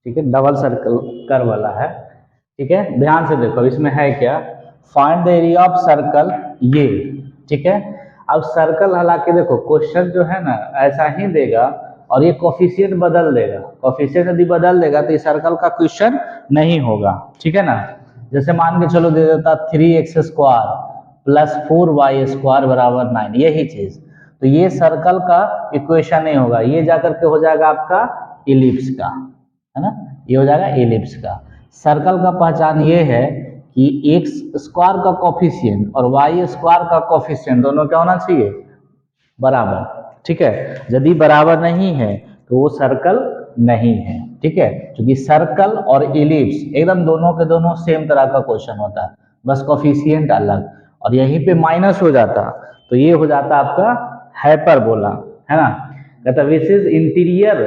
ठीक है, double circle curve वाला है। ठीक है, ध्यान से देखो इसमें है क्या, find the area of circle ये। ठीक है, अब सर्कल हालांकि देखो क्वेश्चन जो है ना ऐसा ही देगा और ये कोफिशिएंट बदल देगा, कोफिशिएंट यदि बदल देगा तो ये सर्कल का क्वेश्चन नहीं होगा। ठीक है ना, जैसे मान के चलो दे देता 3x² प्लस 4y² बराबर 9, यही चीज, तो ये सर्कल का इक्वेशन नहीं होगा, ये जाकर के हो जाएगा आपका इलिप्स का, है ना, ये हो जाएगा इलिप्स का। सर्कल का पहचान ये है कि x² का कोफिशिएंट और y² का कोफिशिएंट दोनों क्या होना चाहिए, बराबर। ठीक है, यदि बराबर नहीं है तो वो सर्कल नहीं है। ठीक है, क्योंकि सर्कल और इलिप्स एकदम दोनों के दोनों सेम तरह का क्वेश्चन होता है, बस कोफिशिएंट अलग, और यहीं पे माइनस हो जाता तो ये हो जाता आपका हाइपरबोला, है ना। कहता which is interior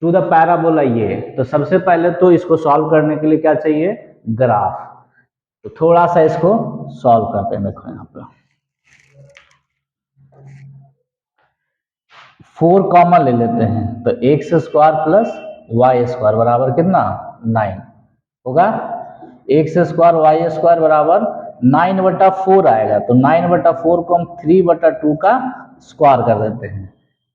to the parabola ये, तो सबसे पहले तो इसको सॉल्व करने के लिए क्या चाहिए, ग्राफ। तो थोड़ा सा इसको सॉल्व करते हैं, देखो यहाँ पे 4 कॉमन ले लेते हैं, तो x² प्लस y² बराबर कितना 9 होगा, x² y² बराबर 9/4 आएगा, तो 9/4 को हम 3/2 का स्क्वायर कर देते हैं,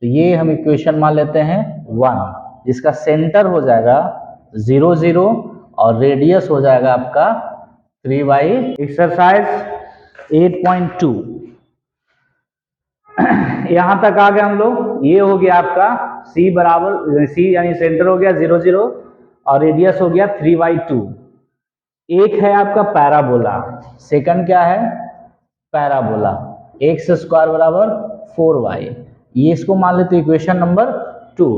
तो ये हम इक्वेशन मान लेते हैं 1, इसका सेंटर हो जाएगा 0 0 और रेडियस हो जाएगा आपका 3/। एक्सरसाइज 8.2 यहां तक आ गए हम लोग। ये हो गया आपका c बराबर c यानी सेंटर हो गया 0 0 और रेडियस हो गया 3/2। एक है आपका पैराबोला, सेकंड क्या है पैराबोला, x² बराबर 4y, ये इसको मान लेते इक्वेशन नंबर 2।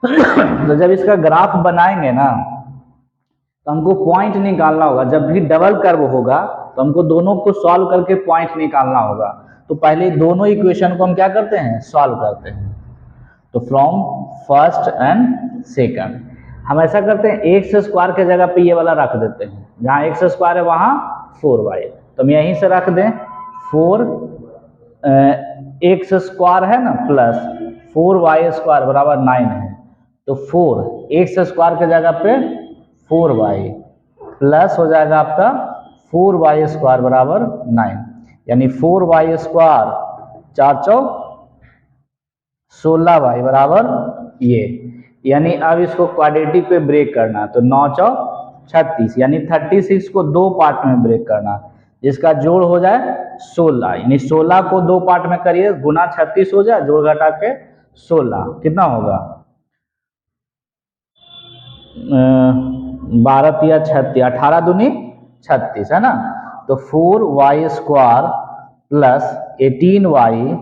तो जब इसका ग्राफ बनाएंगे ना तो हमको पॉइंट निकालना होगा, जब भी डबल कर्व होगा तो हमको दोनों को सॉल्व करके पॉइंट निकालना होगा, तो पहले दोनों इक्वेशन को हम क्या करते हैं, सॉल्व करते हैं। तो फ्रॉम फर्स्ट एंड सेकंड हम ऐसा करते हैं, x² के जगह पे ये वाला रख देते हैं, जहां x² है वहां 4y, तो हम यहीं से रख दें 4 x² है ना प्लस 4y² बराबर 9 है, तो 4x² के जगह पे 4y प्लस हो जाएगा आपका 4y² बराबर 9, यानी 4y² 4 चौक 16y बराबर ये, यानी अब इसको क्वाड्रेटिक पे ब्रेक करना, तो 9 चौक 36, यानी 36 को 2 पार्ट में ब्रेक करना, जिसका जोड़ हो जाए 16, यानी 16 को 2 पार्ट में करिए, गुना 36 हो जाए, जोड़ घटा के 16 कितना होगा 12 या 36, 18 दूनी 36 है ना, तो 4y² plus 18y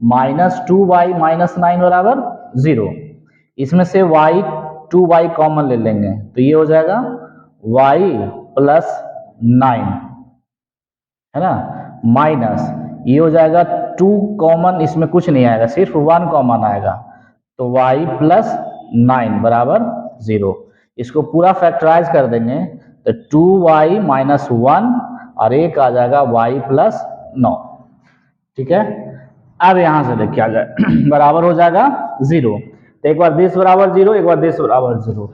minus 2y minus 9 बराबर 0, इसमें से y 2y कॉमन ले लेंगे, तो ये हो जाएगा y प्लस 9 है ना, माइनस ये हो जाएगा 2 कॉमन, इसमें कुछ नहीं आएगा, सिर्फ 1 कॉमन आएगा, तो y प्लस 9 बराबर 0, इसको पूरा फैक्टराइज कर देंगे तो 2y माइनस 1 और एक आ जाएगा y प्लस 9। ठीक है, अब यहां से देखिए आ जाए बराबर हो जाएगा 0, तो एक बार दिस बराबर 0, एक बार दिस बराबर 0,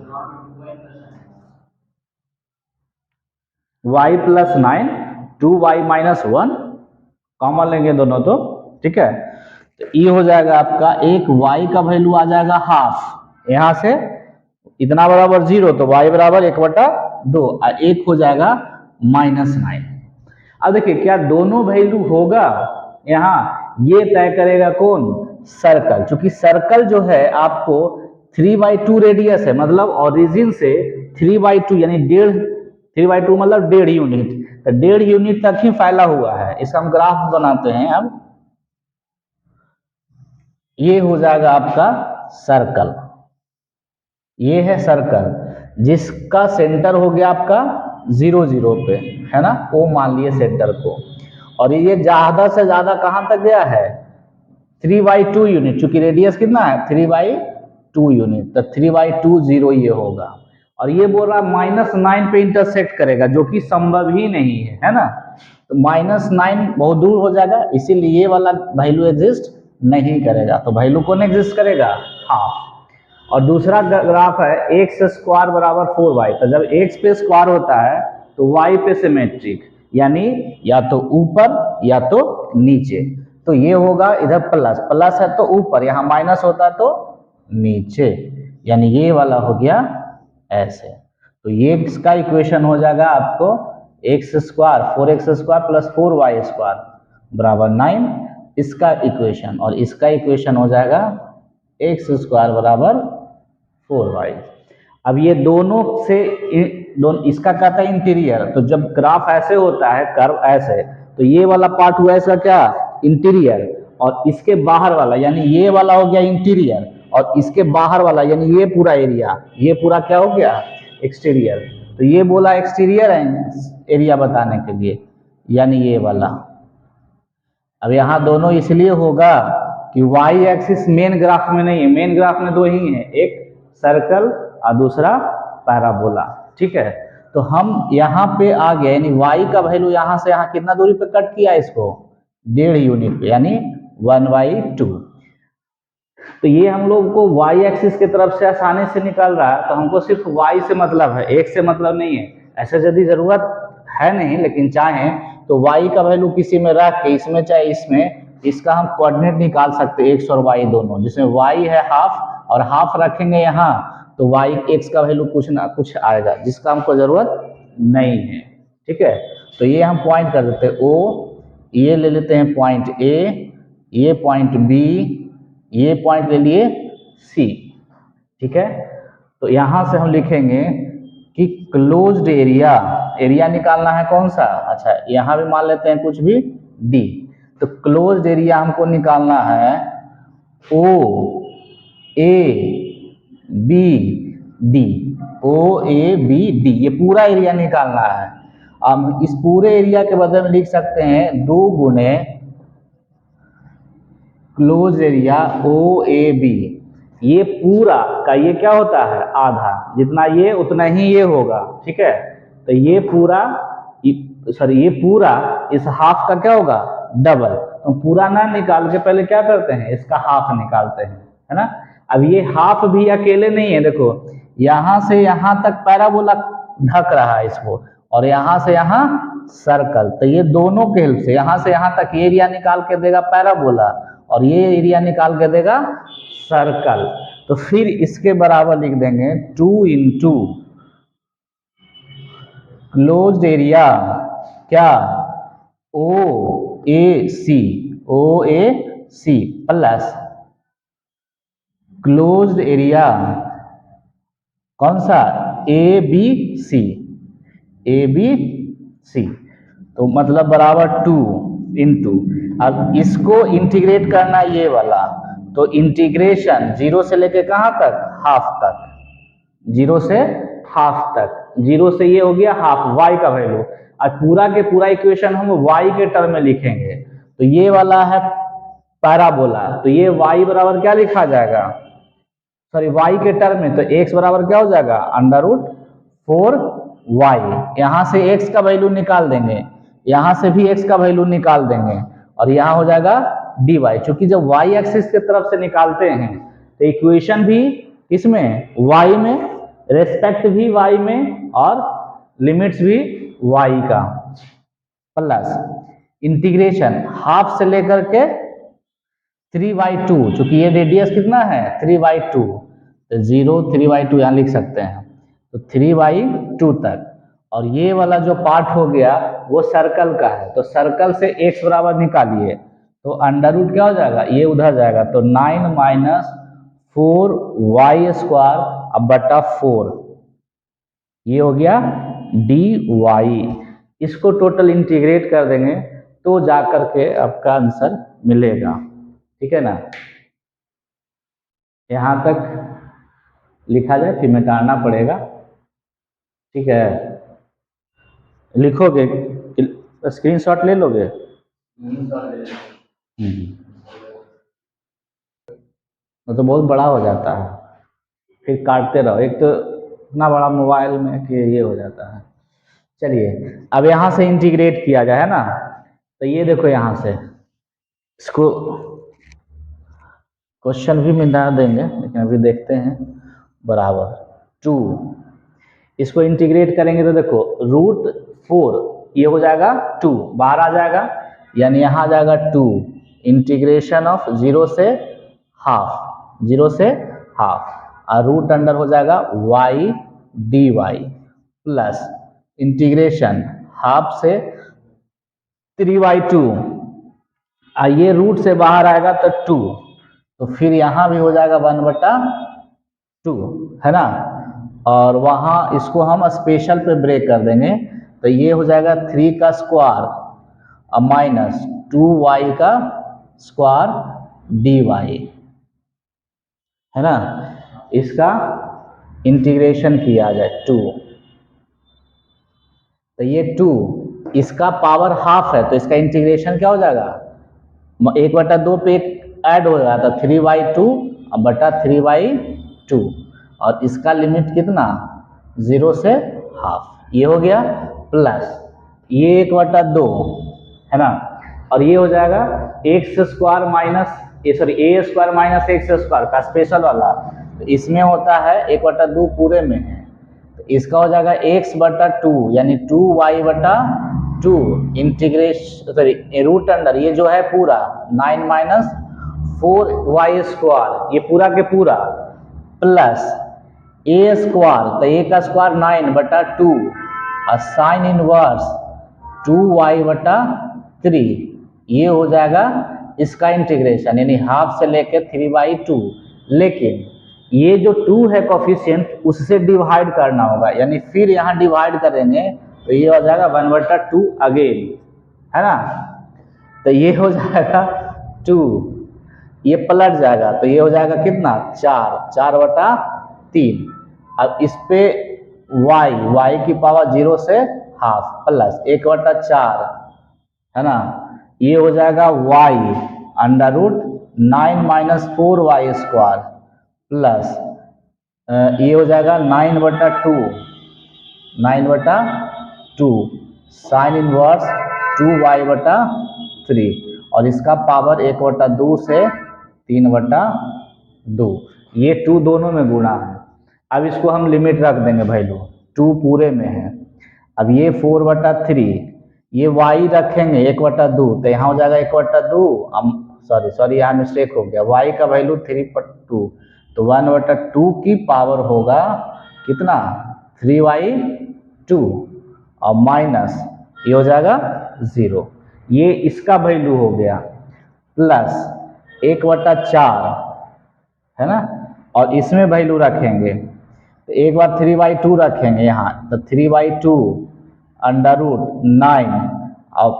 y plus 9 2y minus 1 common लेंगे दोनों, तो ठीक है, तो ये हो जाएगा आपका एक y का वैल्यू आ जाएगा हाफ, यहां से इतना बराबर 0, तो y बराबर 1/2 और एक हो जाएगा माइनस 9। अब देखिए क्या दोनों वैल्यू होगा, यहाँ ये तय करेगा कौन, सर्कल, क्योंकि सर्कल जो है आपको 3/2 रेडियस है, मतलब ओरिजिन से 3/2 यानी 3/2 मतलब 1.5 यूनिट, तो 1.5 यूनिट तक ही फैला हुआ है, इसका हम ग्राफ बनाते हैं। अब ये हो जाएगा आपका सर्कल, ये है सर्कल जिसका सेंटर हो गया आपका 0 0 पे, है ना, वो मान लिए सेंटर को, और ये ज्यादा से ज्यादा कहां तक गया है 3/2 यूनिट, चूंकि रेडियस कितना है 3/2 यूनिट, तो 3/2 0 ये होगा, और ये बोल रहा -9 पे इंटरसेक्ट करेगा, जो कि संभव ही नहीं है ना, तो -9 बहुत दूर हो जाएगा, इसीलिए ये वाला वैल्यू एग्जिस्ट नहीं करेगा, तो वैल्यू कौन एग्जिस्ट करेगा, हाफ। और दूसरा ग्राफ है एक्स स्क्वायर बराबर 4y। तो जब एक्स पे स्क्वायर होता है तो वाई पे सिमेट्रिक, यानी या तो ऊपर या तो नीचे। तो ये होगा इधर प्लस, प्लस है तो ऊपर, यहाँ माइनस होता तो नीचे, यानी ये वाला हो गया ऐसे। तो ये इसका इक्वेशन हो जाएगा आपको x square 4x square plus 4y square बराबर 9, इसका इक्वेशन। और इसका इक्वेशन हो जाएगा एक्स स्क्वायर बराबर 4y। अब ये दोनों से इसका क्या था इंटीरियर, तो जब ग्राफ ऐसे होता है कर्व ऐसे, तो ये वाला पार्ट हुआ इसका क्या इंटीरियर, और इसके बाहर वाला यानी ये वाला हो गया इंटीरियर, और इसके बाहर वाला यानी ये पूरा एरिया, ये पूरा क्या हो गया एक्सटीरियर। तो ये बोला एक्सटीरियर एरिया बताने के लिए, यानी ये वाला। अब यहाँ दोनों इसलिए होगा कि वाई एक्सिस मेन ग्राफ में नहीं है, मेन ग्राफ में दो ही है, एक सर्कल और दूसरा पैराबोला, ठीक है। तो हम यहाँ पे आ गए, यानी वाई का वैल्यू यहाँ से यहाँ कितना दूरी पे कट किया इसको 1.5 यूनिट पे, यानी 1/2। तो ये हम लोग को वाई एक्सिस की तरफ से आसानी से निकल रहा है, तो हमको सिर्फ वाई से मतलब है, एक्स से मतलब नहीं है। ऐसे यदि जरूरत है नहीं, लेकिन चाहें तो वाई का वैल्यू किसी में रख के इसमें चाहे इसमें, इसका हम कोऑर्डिनेट निकाल सकते हैं एक्स और वाई दोनों, जिसमें वाई है हाफ और हाफ रखेंगे यहाँ, तो वाई एक्स का वैल्यू कुछ ना कुछ आएगा, जिसका हमको जरूरत नहीं है, ठीक है। तो ये हम पॉइंट कर देते हैं ओ, ये ले लेते हैं पॉइंट ए, ये पॉइंट बी, ये पॉइंट ले लिए सी, ठीक है। तो यहां से हम लिखेंगे कि क्लोज्ड एरिया, एरिया निकालना है कौन सा, अच्छा यहां भी मान लेते हैं कुछ भी डी। तो क्लोज्ड एरिया हमको निकालना है O A B D, O A B D, ये पूरा एरिया निकालना है। अब इस पूरे एरिया के बदले में लिख सकते हैं 2 गुणे close area O A B, ये पूरा का ये क्या होता है आधा, जितना ये उतना ही ये होगा, ठीक है। तो ये पूरा सॉरी ये पूरा इस हाफ का क्या होगा डबल। तो पूरा ना निकाल के पहले क्या करते हैं इसका हाफ निकालते हैं, है ना। अब ये हाफ भी अकेले नहीं है, देखो यहां से यहां तक पैराबोला ढक रहा है इसको, और यहां से यहां सर्कल, तो ये दोनों के हेल्प से यहां से यहां तक एरिया निकाल के देगा पैराबोला, और ये एरिया निकाल के देगा सर्कल। तो फिर इसके बराबर लिख देंगे 2 इंटू क्लोज्ड एरिया क्या ओ ए सी प्लस क्लोज्ड एरिया कौन सा ए बी सी। तो मतलब बराबर 2 इंटू, अब इसको इंटीग्रेट करना ये वाला, तो इंटीग्रेशन 0 से लेके कहां तक हाफ तक, 0 से हाफ तक, 0 से ये हो गया हाफ y का वैल्यू, और पूरा के पूरा इक्वेशन हम y के टर्म में लिखेंगे। तो ये वाला है पैराबोला, तो ये y बराबर क्या लिखा जाएगा, सॉरी y के टर्म में, तो x बराबर क्या हो जाएगा √4y। यहां से x का वैल्यू निकाल देंगे, यहां से भी x का वैल्यू निकाल देंगे, और यहां हो जाएगा dy। क्योंकि जब y एक्सिस की तरफ से निकालते हैं तो इक्वेशन भी इसमें y में, रेस्पेक्ट भी y में, और लिमिट्स भी y का, प्लस इंटीग्रेशन हाफ से लेकर के 3/2, चूंकि ये रेडियस कितना है 3/2, तो 0 3/2 यहाँ लिख सकते हैं, तो 3/2 तक। और ये वाला जो पार्ट हो गया वो सर्कल का है, तो सर्कल से x बराबर निकालिए, तो अंडर रूट क्या हो जाएगा ये उधर जाएगा, तो 9 माइनस 4y स्क्वायर अब बटा 4, ये हो गया dy। इसको टोटल इंटीग्रेट कर देंगे तो जाकर के आपका आंसर मिलेगा, ठीक है ना। यहां तक लिखा जाए फिर मिटाना पड़ेगा, ठीक है। लिखोगे स्क्रीनशॉट ले लोगे, तो बहुत बड़ा हो जाता है, फिर काटते रहो, एक तो इतना बड़ा मोबाइल में कि ये हो जाता है। चलिए अब यहाँ से इंटीग्रेट किया जाए, है ना। तो ये देखो यहाँ से इसको क्वेश्चन भी मिटा देंगे, लेकिन अभी देखते हैं। बराबर 2। इसको इंटीग्रेट करेंगे तो देखो √4 ये हो जाएगा 2, बाहर आ जाएगा, यानी यहाँ आ जाएगा 2। इंटीग्रेशन ऑफ 0 से हाफ, 0 से हाफ, और रूट अंडर हो जाएगा y dy plus integration half से 3/2, ये रूट से बाहर आएगा तो 2, तो फिर यहाँ भी हो जाएगा 1/2, है ना। और वहाँ इसको हम स्पेशल पे ब्रेक कर देंगे, तो ये हो जाएगा 3 का स्क्वायर और माइनस 2y का स्क्वायर dy, है ना। इसका इंटीग्रेशन किया जाए 2, तो ये 2, इसका पावर हाफ है तो इसका इंटीग्रेशन क्या हो जाएगा, 1/2 पे एक ऐड हो जाएगा तो 3/2 और बटा 3/2, और इसका लिमिट कितना 0 से हाफ, ये हो गया प्लस ये 1/2, है ना। और ये हो जाएगा एक्स स्क्वायर माइनस ए स्क्वायर माइनस एक्स स्क्वायर का स्पेशल वाला, तो इसमें होता है 1/2 पूरे में है, तो इसका हो जाएगा x/2 यानी 2y/2 integration sorry root under ये जो है पूरा 9 माइनस 4y स्क्वायर, ये पूरा के पूरा प्लस ए स्क्वायर, तो ए का स्क्वायर 9/2 और साइन इनवर्स 2y/3, ये हो जाएगा इसका इंटीग्रेशन, यानी हाफ से लेके 3/2, लेकिन ये जो 2 है कोफिशिएंट उससे डिवाइड करना होगा, यानी फिर यहाँ डिवाइड करेंगे तो ये हो जाएगा 1/2 अगेन, है ना। तो ये हो जाएगा 2, ये पलट जाएगा तो ये हो जाएगा कितना 4/3। अब इस पे y की पावर 0 से हाफ प्लस 1/4, है ना। ये हो जाएगा y √9 minus 4y square plus ये हो जाएगा 9/2 साइन इनवर्स 2y/3, और इसका पावर 1/2 से 3/2, ये 2 दोनों में गुणा है। अब इसको हम लिमिट रख देंगे वैल्यू, 2 पूरे में है। अब ये 4/3, ये y रखेंगे 1/2, तो यहाँ हो जाएगा 1/2, सॉरी यहाँ मिस्टेक हो गया, y का वैल्यू 3/2, तो 1/2 की पावर होगा कितना 3/2 और माइनस ये हो जाएगा 0, ये इसका वैल्यू हो गया प्लस 1/4, है ना। और इसमें वैल्यू रखेंगे तो एक बार 3/2 रखेंगे यहाँ, तो 3/2 √9 और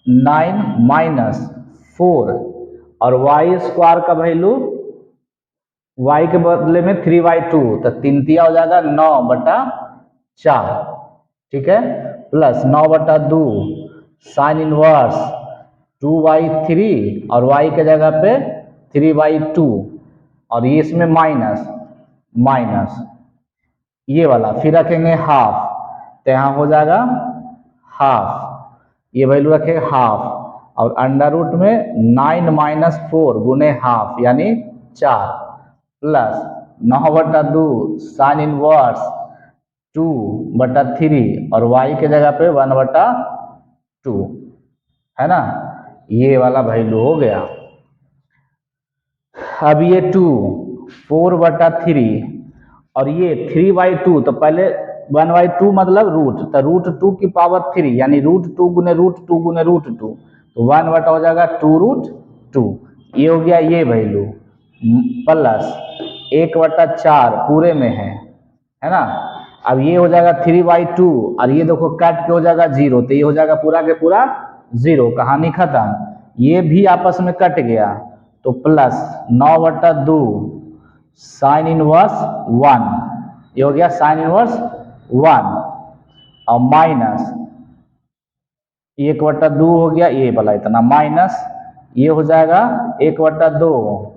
9 माइनस 4, और y स्क्वायर का वैल्यू y के बदले में 3/2, तो 3 हो जाएगा 9/4, ठीक है, प्लस 9/2 साइन इनवर्स 2/3 और y के जगह पे 3/2, और ये इसमें माइनस ये वाला, फिर रखेंगे हाफ, तो यहाँ हो जाएगा हाफ, ये वैल्यू रखेंगे हाफ, और अंडर रूट में 9 माइनस 4 गुने हाफ यानी 4 प्लस 9/2 साइन इनवर्स 2/3 और y के जगह पे 1/2, है ना। ये वाला वैल्यू हो गया। अब ये 2 4/3 और ये 3/2, तो पहले 1/2 मतलब रूट, तो √2 की पावर 3 यानी √2 गुने √2 गुने √2, तो 1 हो जाएगा 2√2, ये हो गया ये वैल्यू प्लस 1/4 पूरे में है ना। अब ये हो जाएगा 3/2 और ये देखो काट के हो जाएगा 0, तो ये हो जाएगा पूरा के पूरा 0, कहानी खत्म। ये भी आपस में कट गया तो प्लस 9/2 साइन इनवर्स 1, ये हो गया साइन इनवर्स 1 और माइनस 1/2 हो गया ये वाला इतना, माइनस ये हो जाएगा 1/2,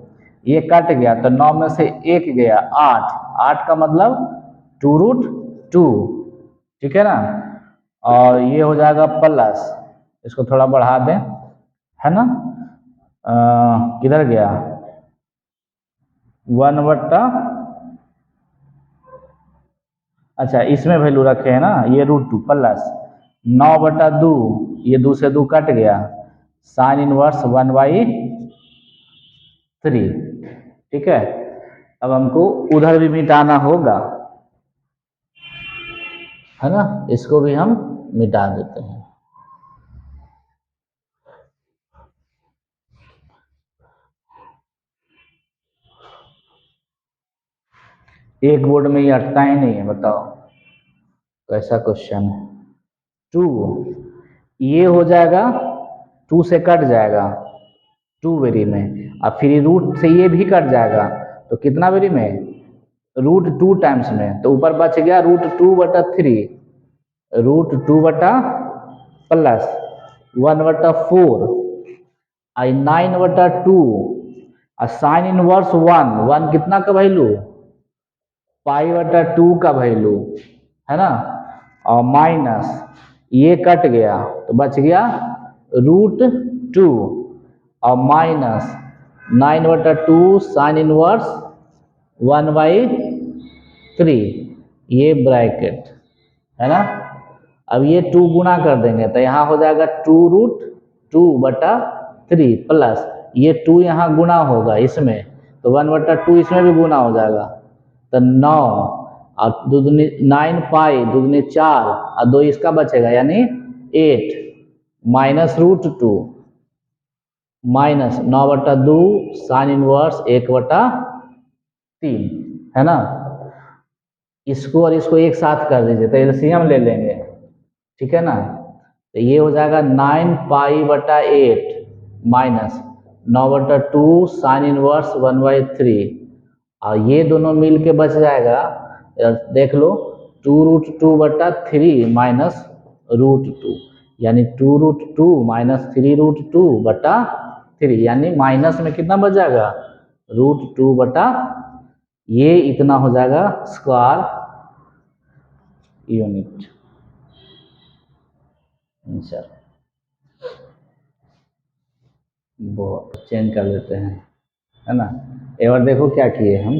ये कट गया तो 9 में से 1 गया 8 का मतलब 2√2, ठीक है ना। और ये हो जाएगा प्लस, इसको थोड़ा बढ़ा दें, है ना, किधर गया 1/, अच्छा इसमें वैल्यू रखे हैं ना, ये √2 प्लस 9/2, ये 2 से 2 कट गया, साइन इनवर्स 1/3। ठीक है, अब हमको उधर भी मिटाना होगा, है ना, इसको भी हम मिटा देते हैं। एक बोर्ड में ये अटता ही नहीं है, बताओ कैसा क्वेश्चन है। 2 ये हो जाएगा, 2 से कट जाएगा 2 वेरी में, और फिर रूट से ये भी कट जाएगा, तो कितना वेरी में, √2 टाइम्स में, तो ऊपर बच गया √2/3, √2 बटा प्लस 1/4 आई 9/2 और साइन इनवर्स 1 कितना का वैल्यू, π/2 का वैल्यू, है ना, और माइनस ये कट गया तो बच गया √2 और माइनस 9/2 साइन इनवर्स 1/3, ये ब्रैकेट, है ना। अब ये 2 गुना कर देंगे तो यहाँ हो जाएगा 2√2/3 प्लस ये 2 यहाँ गुना होगा इसमें, तो 1/2 इसमें भी गुना हो जाएगा, तो 9 और 9 पाई दूनी 4 और 2 इसका बचेगा यानी 8 माइनस √2 माइनस 9/2 साइन इनवर्स 1/3, है ना। इसको और इसको एक साथ कर दीजिए तो एलसीएम ले लेंगे, ठीक है ना, तो ये हो जाएगा 9π/8 माइनस 9/2 साइन इनवर्स 1/3, और ये दोनों मिल के बच जाएगा, देख लो 2√2/3 माइनस √2 यानी 2√2 माइनस 3√2/3 यानी माइनस में कितना बच जाएगा, √2 ये इतना हो जाएगा स्क्वायर यूनिट आंसर। वो चेंज कर लेते हैं, है ना। एक बार देखो क्या किए हम,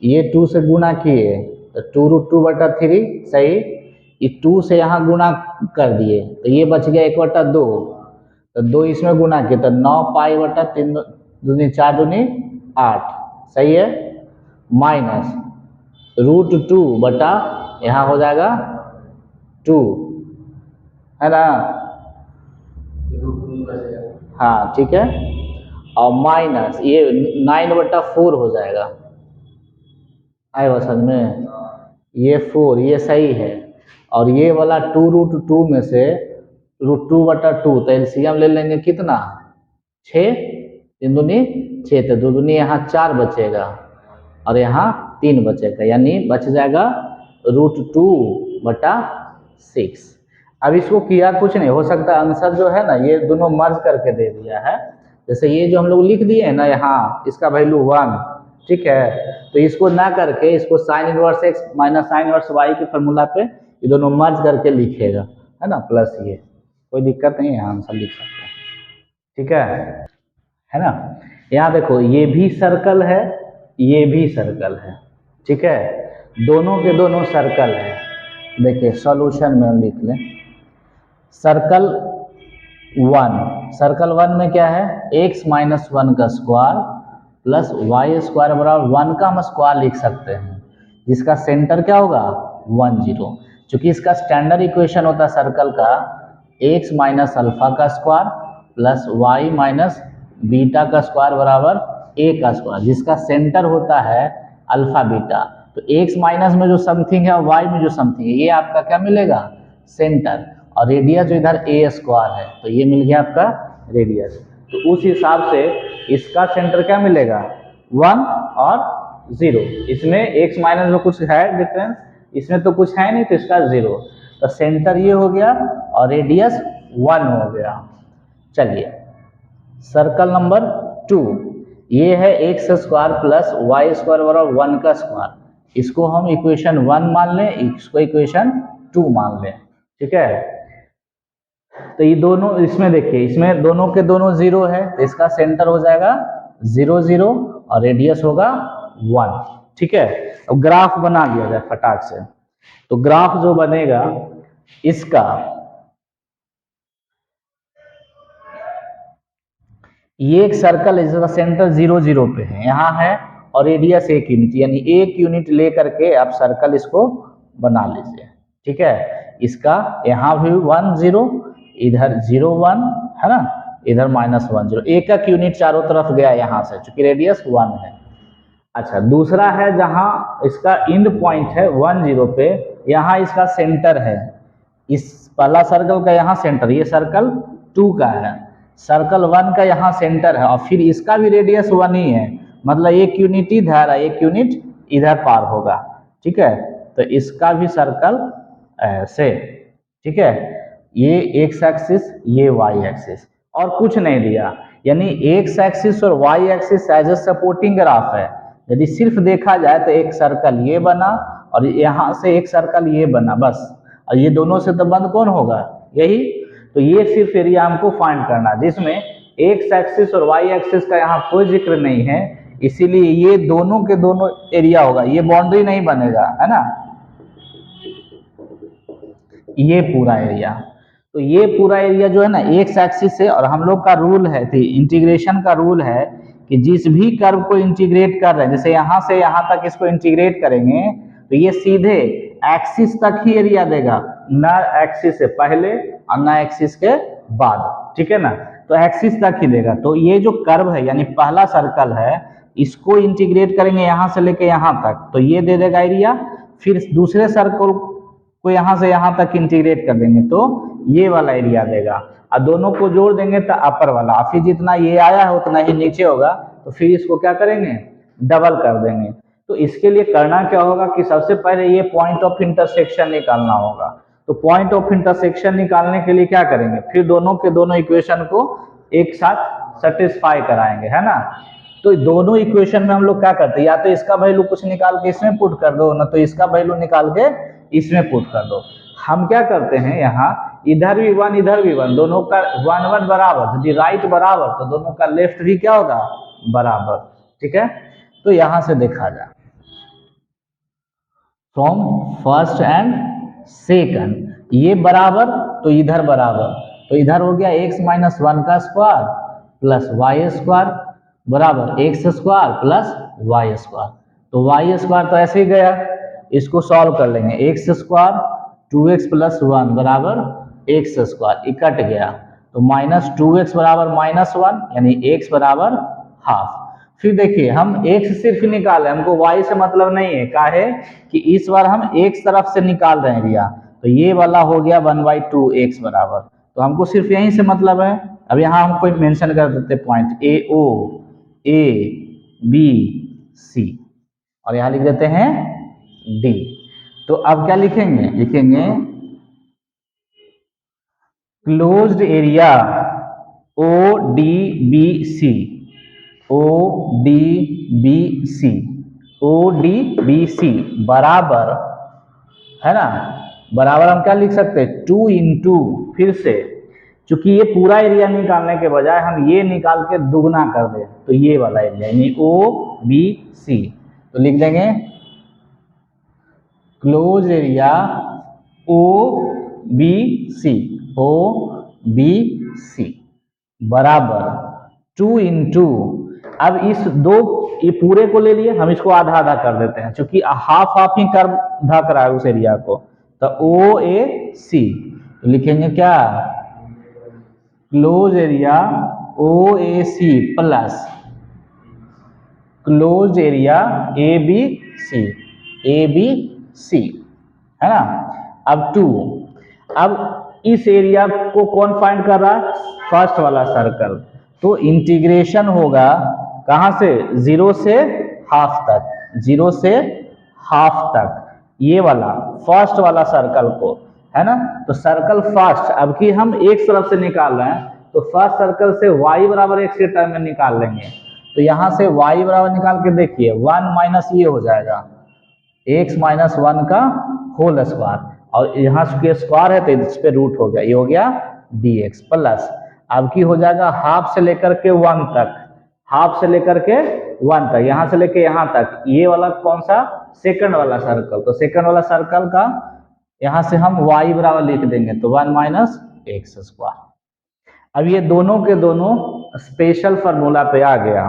ये 2 से गुना किए तो 2√2/3 सही, ये 2 से यहाँ गुना कर दिए तो ये बच गया 1/2, तो 2 इसमें गुना किए तो 9π/3 दूनी 4 दूनी 8, सही है, माइनस √2 यहाँ हो जाएगा 2, है ना, हाँ ठीक है, और माइनस ये 9/4 हो जाएगा, आएगा समझ में, ये 4 ये सही है, और ये वाला 2√2 में से √2/2 तो एलसीएम ले लेंगे कितना, 6, 3 दूनी 6, तो 2 दूनी यहाँ 4 बचेगा और यहाँ 3 बचेगा, यानी बच जाएगा √2/6। अब इसको किया कुछ नहीं, हो सकता आंसर जो है ना ये दोनों मर्ज करके दे दिया है, जैसे ये जो हम लोग लिख दिए हैं ना यहाँ इसका वैल्यू 1, ठीक है, तो इसको ना करके इसको sine inverse x minus sine inverse y के फॉर्मूला पे ये दोनों मर्ज करके लिखेगा, है ना, प्लस ये कोई दिक्कत नहीं है, आंसर लिख सकते हैं, ठीक है ना। यहाँ देखो ये भी सर्कल है, ये भी सर्कल है, ठीक है, दोनों के दोनों सर्कल है। देखिए सॉल्यूशन में हम लिख लें, सर्कल 1 में क्या है, x माइनस 1 का स्क्वायर प्लस वाई स्क्वायर बराबर 1 का हम स्क्वायर लिख सकते हैं, जिसका सेंटर क्या होगा 1 0, चूंकि इसका स्टैंडर्ड इक्वेशन होता है सर्कल का x माइनस अल्फा का square plus Y minus beta का स्क्वायर बराबर a का स्क्वायर, जिसका सेंटर होता है अल्फा बीटा, तो x माइनस में जो समथिंग है और y में जो समथिंग है ये आपका क्या मिलेगा, सेंटर, और रेडियस जो इधर a स्क्वायर है तो ये मिल गया आपका रेडियस, तो उस हिसाब से इसका सेंटर क्या मिलेगा 1 और 0, इसमें x माइनस में कुछ है डिफरेंस, इसमें तो कुछ है नहीं तो इसका 0, तो सेंटर ये हो गया और रेडियस 1 हो गया। चलिए सर्कल नंबर 2, ये है x square plus Y square बराबर 1 का स्क्वायर, इसको हम इक्वेशन 1 मान लें, इसको इक्वेशन 2 मान लें, ठीक है, तो ये दोनों इसमें देखिए इसमें दोनों के दोनों 0 है तो इसका सेंटर हो जाएगा 0 0 और रेडियस होगा 1, ठीक है। अब ग्राफ बना दिया जाए फटाक से, तो ग्राफ जो बनेगा इसका, ये एक सर्कल है जिसका सेंटर 0 0 पे है, यहाँ है, और रेडियस 1 यूनिट, यानी 1 यूनिट लेकर के आप सर्कल इसको बना लीजिए। ठीक है, इसका यहाँ भी 1 0, इधर 0 1 है ना, इधर -1 0, एक एक यूनिट चारों तरफ गया यहाँ से, चूंकि रेडियस 1 है। अच्छा, दूसरा है जहाँ इसका एंड पॉइंट है 1 0 पे, यहाँ इसका सेंटर है, इस पहला सर्कल का यहाँ सेंटर, ये सर्कल 2 का है, सर्कल 1 का यहाँ सेंटर है, और फिर इसका भी रेडियस 1 ही है, मतलब एक यूनिट इधर है, एक यूनिट इधर पार होगा। ठीक है, तो इसका भी सर्कल ऐसे। ठीक है, ये एक्स एक्सिस, ये वाई एक्सिस, और कुछ नहीं दिया, यानी एक्स एक्सिस और Y axis as a supporting graph है। यदि सिर्फ देखा जाए तो एक सर्कल ये बना और यहाँ से एक सर्कल ये बना, बस, और ये दोनों से तो बंद कौन होगा, यही। तो ये सिर्फ एरिया हमको फाइंड करना, जिसमें एक्स एक्सिस और वाई एक्सिस का यहाँ कोई जिक्र नहीं है, इसीलिए ये दोनों के दोनों एरिया होगा, ये बाउंड्री नहीं बनेगा, है ना, ये पूरा एरिया। तो ये पूरा एरिया जो है ना एक्स एक्सिस से, और हम लोग का रूल है, इंटीग्रेशन का रूल है कि जिस भी कर्व को इंटीग्रेट कर रहे हैं, जैसे यहाँ से यहाँ तक इसको इंटीग्रेट करेंगे तो ये सीधे एक्सिस तक ही एरिया देगा, ना एक्सिस से पहले और ना एक्सिस के बाद। ठीक है ना, तो एक्सिस तक ही देगा। तो ये जो कर्व है, यानी पहला सर्कल है, इसको इंटीग्रेट करेंगे यहाँ से लेके यहाँ तक, तो ये दे देगा एरिया। फिर दूसरे सर्कल को यहाँ से यहाँ तक इंटीग्रेट कर देंगे तो ये वाला एरिया देगा, और दोनों को जोड़ देंगे तो अपर वाला, फिर जितना ये आया है उतना ही नीचे होगा, तो फिर इसको क्या करेंगे, डबल कर देंगे। तो इसके लिए करना क्या होगा कि सबसे पहले ये पॉइंट ऑफ इंटरसेक्शन निकालना होगा। तो पॉइंट ऑफ इंटरसेक्शन निकालने के लिए क्या करेंगे, फिर दोनों के दोनों इक्वेशन को एक साथ सेटिस्फाई कराएंगे, है ना। तो दोनों इक्वेशन में हम लोग क्या करते हैं, या तो इसका वैल्यू कुछ निकाल के इसमें पुट कर दो, ना तो इसका वैल्यू निकाल के इसमें पुट कर दो। हम क्या करते हैं, यहाँ इधर भी 1 इधर भी 1, दोनों का 1 1 बराबर, यदि राइट बराबर तो दोनों का लेफ्ट भी क्या होगा, बराबर। ठीक है, तो यहां से देखा जाए फ्रॉम फर्स्ट एंड सेकंड, ये बराबर तो इधर बराबर, तो इधर हो गया x - 1 का स्क्वायर प्लस वाई स्क्वायर बराबर x square plus Y square. तो वाई स्क्वायर तो ऐसे ही गया, इसको सॉल्व कर लेंगे, एक्स स्क्वायर 2x + 1 बराबर एक्स स्क्वायर, कट गया, तो -2x बराबर -1, यानी x बराबर हाफ। फिर देखिए हम x सिर्फ निकाले, हमको y से मतलब नहीं है, काहे कि इस बार हम x तरफ से निकाल रहे हैं एरिया, तो ये वाला हो गया 1/2 x बराबर, तो हमको सिर्फ यहीं से मतलब है। अब यहाँ हम कोई मेंशन कर देते पॉइंट AO ABC, और यहाँ लिख देते हैं D। तो अब क्या लिखेंगे, लिखेंगे closed area ODBC, ODBC, ODBC बराबर, है ना, बराबर हम क्या लिख सकते हैं, 2 × फिर से, चूंकि ये पूरा एरिया निकालने के बजाय हम ये निकाल के दुगना कर दे, तो ये वाला एरिया यानी OBC, तो लिख देंगे क्लोज एरिया OBC बराबर 2 × अब इस दो, ये पूरे को ले लिए, हम इसको आधा आधा कर देते हैं, क्योंकि हाफ हाफ ही कर्व ढक रहा है उस एरिया को, तो OAC, तो लिखेंगे क्या, close area OAC plus close area ABC, है ना। अब 2, अब इस एरिया को कौन फाइंड कर रहा है, फर्स्ट वाला सर्कल, तो इंटीग्रेशन होगा कहां से, 0 से हाफ तक, 0 से हाफ तक, ये वाला फर्स्ट वाला सर्कल को, है ना। तो सर्कल फर्स्ट, अब कि हम एक तरफ से निकाल रहे हैं, तो फर्स्ट सर्कल से y बराबर x के टर्म में निकाल लेंगे, तो यहां से y बराबर निकाल के देखिए 1 माइनस ये हो जाएगा x - 1 का होल स्क्वायर, और यहाँ के स्क्वायर है तो इस पे रूट हो गया, ये हो गया dx प्लस, अब की हो जाएगा हाफ से लेकर के 1 तक, हाफ से लेकर के 1 तक, यहाँ से लेके यहाँ तक, ये वाला कौन सा, सेकंड वाला सर्कल। तो सेकंड वाला सर्कल का यहाँ से हम y बराबर लिख देंगे, तो 1 माइनस एक्स स्क्वायर। अब ये दोनों के दोनों स्पेशल फार्मूला पे आ गया,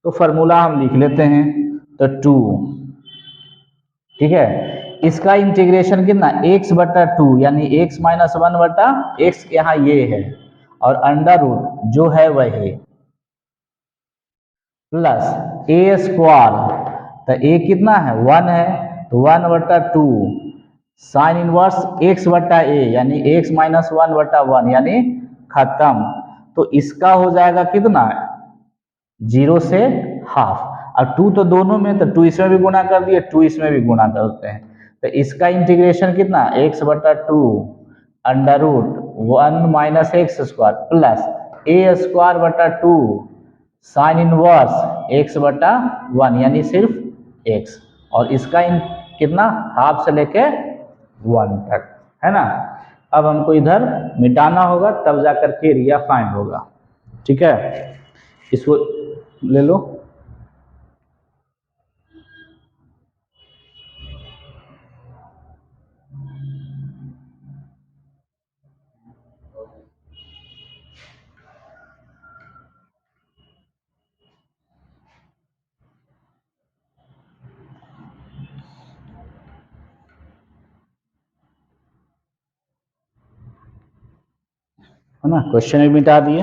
तो फार्मूला हम लिख लेते हैं, तो 2, ठीक है। इसका इंटीग्रेशन कितना, x बटा 2 यानी x माइनस 1 बटा x, यहाँ ये है, और अंडर रूट जो है वही, प्लस ए स्क्वायर, तो a कितना है 1 है, तो 1 बटा 2 साइन इनवर्स x बटा a यानी x माइनस 1 बटा 1 यानी खत्म। तो इसका हो जाएगा कितना, 0 से हाफ, और 2 तो दोनों में, तो 2 इसमें भी गुना कर दिए, 2 इसमें भी गुना करते हैं, तो इसका इंटीग्रेशन कितना, x बटा 2 under root 1 minus x square plus a square बटा 2 साइन इनवर्स x बटा 1 यानी सिर्फ x, और इसका कितना, हाफ से लेके 1 तक, है ना। अब हमको इधर मिटाना होगा, तब जाकर के एरिया फाइंड होगा, ठीक है। इसको ले लो, है ना। क्वेश्चन भी मिटा दिए,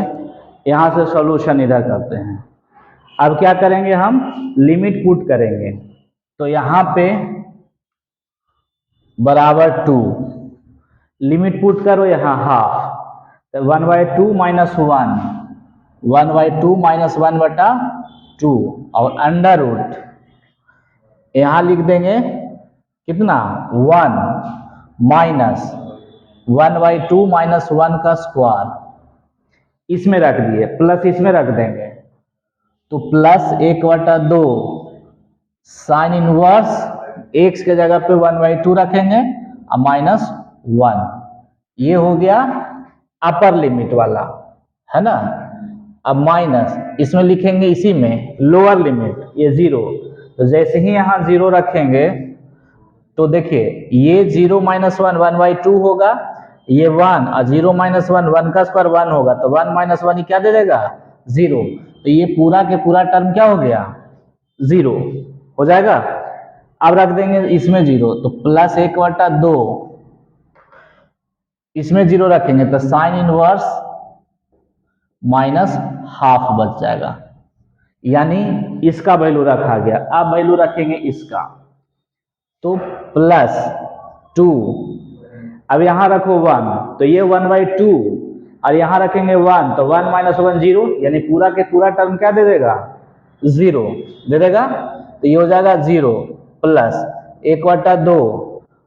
यहाँ से सॉल्यूशन इधर करते हैं। अब क्या करेंगे, हम लिमिट पुट करेंगे, तो यहाँ पे बराबर 2, लिमिट पुट करो यहाँ हाफ, तो 1/2 माइनस 1, 1/2 माइनस 1 बटा 2, और अंडर रूट यहाँ लिख देंगे कितना, 1 माइनस 1/2 माइनस 1 का स्क्वायर, इसमें रख दिए, प्लस इसमें रख देंगे, तो प्लस 1/2 साइन इनवर्स x के जगह पे 1/2 रखेंगे और माइनस 1, ये हो गया अपर लिमिट वाला, है ना। अब माइनस इसमें लिखेंगे, इसी में लोअर लिमिट ये 0, तो जैसे ही यहाँ 0 रखेंगे तो देखिए ये 0 माइनस 1 1/2 होगा, ये 1 और 0 माइनस 1 1 का स्क्वायर 1 होगा, तो 1 माइनस 1 क्या दे देगा, 0, तो ये पूरा के पूरा टर्म क्या हो गया, 0 हो जाएगा। अब रख देंगे इसमें 0, तो प्लस 1/2, इसमें 0 रखेंगे तो साइन इनवर्स माइनस हाफ बच जाएगा, यानी इसका वैल्यू रखा गया। अब वैल्यू रखेंगे इसका, तो प्लस 2, अब यहाँ रखो 1, तो ये 1/2, और यहाँ रखेंगे 1, तो 1 माइनस 1 0, यानी पूरा के पूरा टर्म क्या दे देगा, 0 दे देगा, तो ये हो जाएगा 0 प्लस 1/2,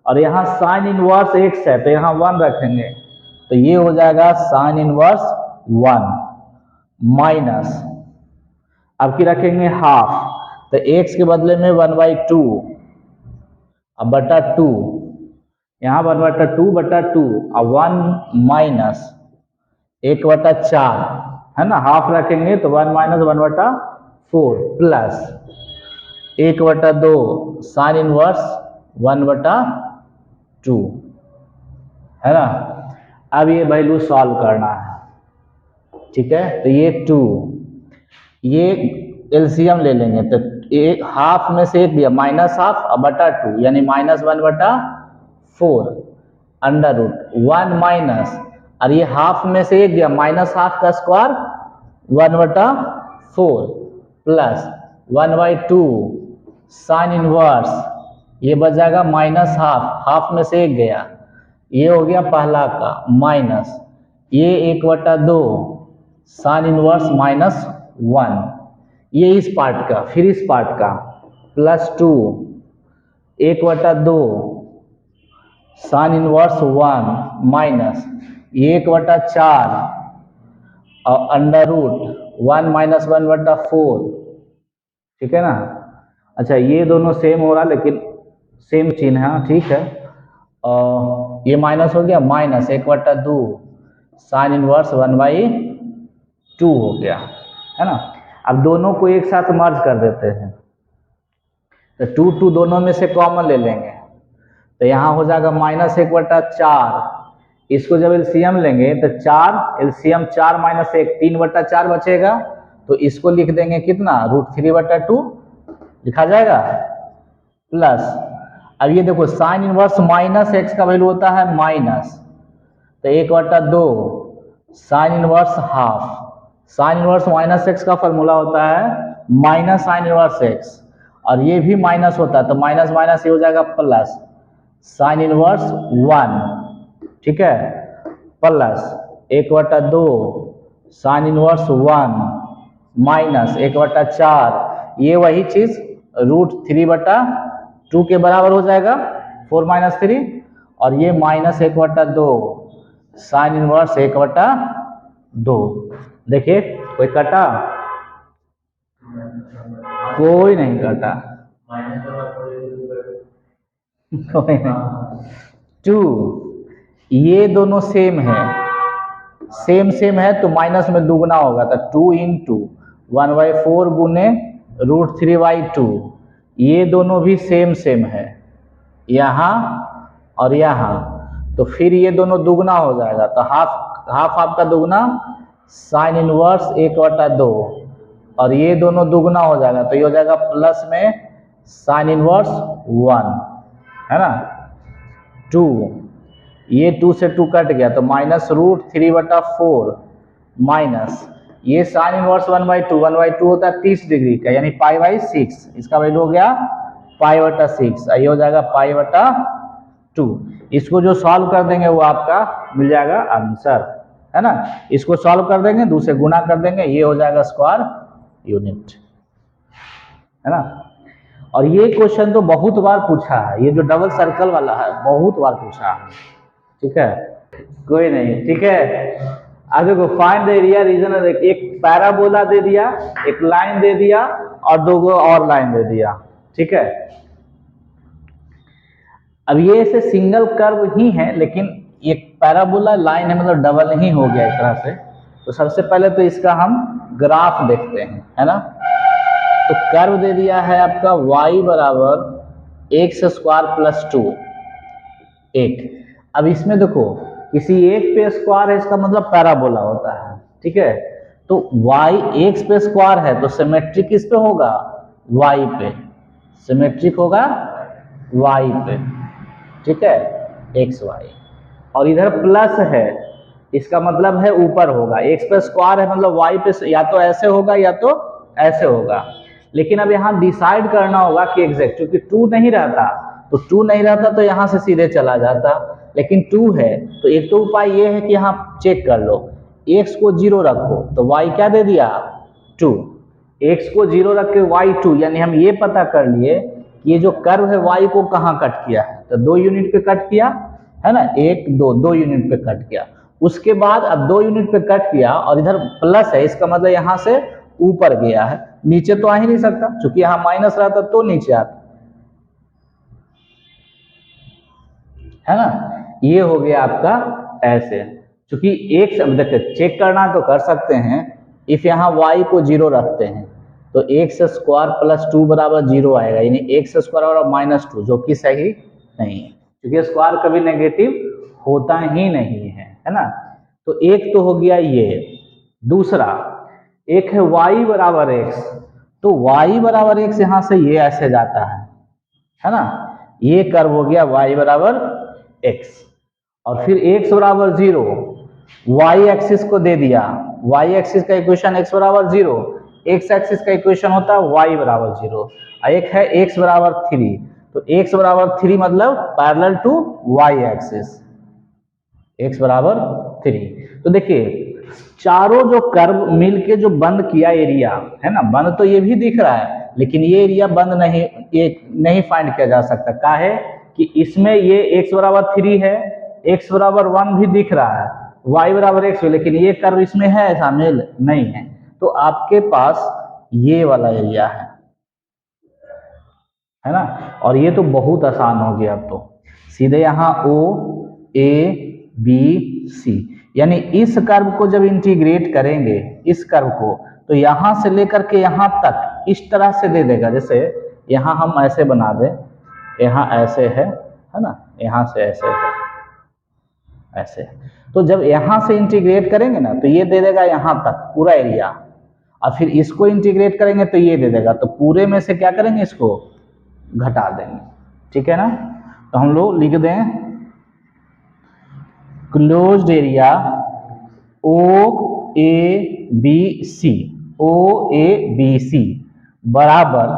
और यहाँ साइन इनवर्स x है, तो यहाँ 1 रखेंगे, तो ये हो जाएगा साइन इनवर्स 1 माइनस, अब की रखेंगे हाफ, तो x के बदले में 1/2 अब बटा 2, यहाँ 1/2 बटा 2 और 1 माइनस 1/4, है ना, हाफ रखेंगे तो 1 माइनस 1/4 प्लस 1/2 साइन इनवर्स 1/2, है ना। अब ये वैल्यू सॉल्व करना है, ठीक है, तो ये 2, ये एलसीएम ले लेंगे, तो एक हाफ में से एक दिया माइनस हाफ और बटा 2 यानी माइनस 1/4 अंडर रूट 1 माइनस, और ये हाफ में से एक दिया माइनस हाफ का स्क्वायर 1/4 प्लस 1/2 साइन इनवर्स, ये बच जाएगा माइनस हाफ, हाफ में से एक गया, ये हो गया पहला का माइनस, ये 1/2 साइन इनवर्स माइनस 1, ये इस पार्ट का, फिर इस पार्ट का प्लस 2 1/2 साइन इनवर्स 1 माइनस 1/4 और अंडर रूट 1 माइनस 1/4, ठीक है ना। अच्छा ये दोनों सेम हो रहा, लेकिन सेम चिन्ह है, ठीक है, और ये माइनस हो गया, माइनस 1/2 साइन इनवर्स 1/2 हो गया, है ना। अब दोनों को एक साथ मर्ज कर देते हैं, तो 2 दोनों में से कॉमन ले लेंगे, तो यहाँ हो जाएगा -1/4। इसको जब एलसीएम लेंगे तो 4 एलसीएम 4 - 1 3/4 बचेगा, तो इसको लिख देंगे कितना, √3/2 लिखा जाएगा प्लस। अब ये देखो साइन इनवर्स -x का वैल्यू होता है माइनस, तो 1/2 sine inverse half. Sine inverse -x का फॉर्मूला होता है माइनस साइन इनवर्स x, और ये भी माइनस होता है, तो माइनस माइनस ये हो जाएगा प्लस साइन इनवर्स 1, ठीक है, प्लस 1/2 साइन इनवर्स 1 माइनस 1/4, ये वही चीज √3/2 के बराबर हो जाएगा, 4 - 3, और ये -1/2 साइन इनवर्स 1/2। देखिए कोई कटा, कोई नहीं कटा, कोई नहीं। 2 ये दोनों सेम है, सेम है तो माइनस में दुगना होगा, तो 2 × 1/4 गुने √3/2, ये दोनों भी सेम है यहाँ और यहाँ, तो फिर ये दोनों दुगना हो जाएगा, तो हाफ आपका दुगना साइन इनवर्स 1/2, और ये दोनों दुगना हो जाएगा, तो ये हो जाएगा प्लस में साइन इनवर्स 1, है ना। 2 ये 2 से 2 कट गया, तो -√3/4 माइनस ये साइन इनवर्स 1/2 होता है 30 डिग्री का, यानी π/6, इसका वैल्यू हो गया π/6, ये हो जाएगा π/2। इसको जो सॉल्व कर देंगे वो आपका मिल जाएगा आंसर, है ना। इसको सॉल्व कर देंगे, 2 से गुना कर देंगे, ये हो जाएगा स्क्वायर यूनिट, है ना। और ये क्वेश्चन तो बहुत बार पूछा है, ये जो डबल सर्कल वाला है बहुत बार पूछा है, ठीक है, कोई नहीं, ठीक है। अब देखो फाइंड द एरिया रीजन, एक पैराबोला दे दिया, एक लाइन दे दिया और 2 और लाइन दे दिया, ठीक है। अब ये ऐसे सिंगल कर्व ही है, लेकिन एक पैराबोला लाइन है, मतलब डबल ही हो गया एक तरह से। तो सबसे पहले तो इसका हम ग्राफ देखते हैं, है ना। तो कर्व दे दिया है आपका y = x² + 2 1। अब इसमें देखो किसी एक पे स्क्वायर है, इसका मतलब पैराबोला होता है, ठीक है। तो y x पे स्क्वायर है, तो सिमेट्रिक किस पे होगा, y पे, सिमेट्रिक होगा y पे, ठीक है, xy। और इधर प्लस है, इसका मतलब है ऊपर होगा, x पे स्क्वायर है मतलब y पे या तो ऐसे होगा या तो ऐसे होगा। लेकिन अब यहाँ डिसाइड करना होगा कि एग्जैक्ट, क्योंकि 2 नहीं रहता, तो 2 नहीं रहता तो यहाँ से सीधे चला जाता, लेकिन 2 है, तो एक तो उपाय ये है कि यहाँ चेक कर लो, x को 0 रखो, तो y क्या दे दिया 2, x को 0 रख के y 2, यानी हम ये पता कर लिए कि ये जो कर्व है y को कहाँ कट किया है, तो 2 यूनिट पे कट किया, है ना, 1 2 यूनिट पे कट किया। उसके बाद अब 2 यूनिट पे कट किया और इधर प्लस है, इसका मतलब यहाँ से ऊपर गया है, नीचे तो आ ही नहीं सकता, क्योंकि यहाँ माइनस रहता तो नीचे आता, है ना। ये हो गया आपका ऐसे, क्योंकि एक देखिए चेक करना तो कर सकते हैं, इफ यहाँ y को 0 रखते हैं तो x² + 2 = 0 आएगा, यानी x² और -2, जो कि सही नहीं है, क्योंकि स्क्वायर कभी नेगेटिव होता ही नहीं है ना। तो एक तो हो गया ये। दूसरा एक है y = x, तो y = x यहाँ से ये ऐसे जाता है ना, ये कर्व हो गया y = x। और फिर x = 0, y एक्सिस को दे दिया, y एक्सिस का इक्वेशन x = 0, x एक्सिस का इक्वेशन होता है y = 0, एक है x = 3, तो x = 3 मतलब parallel to y axis, x = 3। तो देखिए चारों जो कर्व मिलके जो बंद किया एरिया है ना, बंद तो ये भी दिख रहा है, लेकिन ये एरिया बंद नहीं, ये नहीं फाइंड किया जा सकता, काहे कि इसमें ये x = 3 है, x = 1 भी दिख रहा है, y = x, लेकिन ये कर्व इसमें है शामिल नहीं है, तो आपके पास ये वाला एरिया है ना। और ये तो बहुत आसान हो गया, अब तो सीधे यहाँ O A B C, यानी इस कर्व को जब इंटीग्रेट करेंगे, इस कर्व को, तो यहाँ से लेकर के यहाँ तक इस तरह से दे देगा। जैसे यहाँ हम ऐसे बना दें, यहाँ ऐसे है ना, यहाँ से ऐसे है, ऐसे। तो जब यहाँ से इंटीग्रेट करेंगे ना तो ये दे देगा यहाँ तक पूरा एरिया, और फिर इसको इंटीग्रेट करेंगे तो ये दे देगा। तो पूरे में से क्या करेंगे, इसको घटा देंगे, ठीक है ना। तो हम लोग लिख दें closed area O A B C, O A B C बराबर,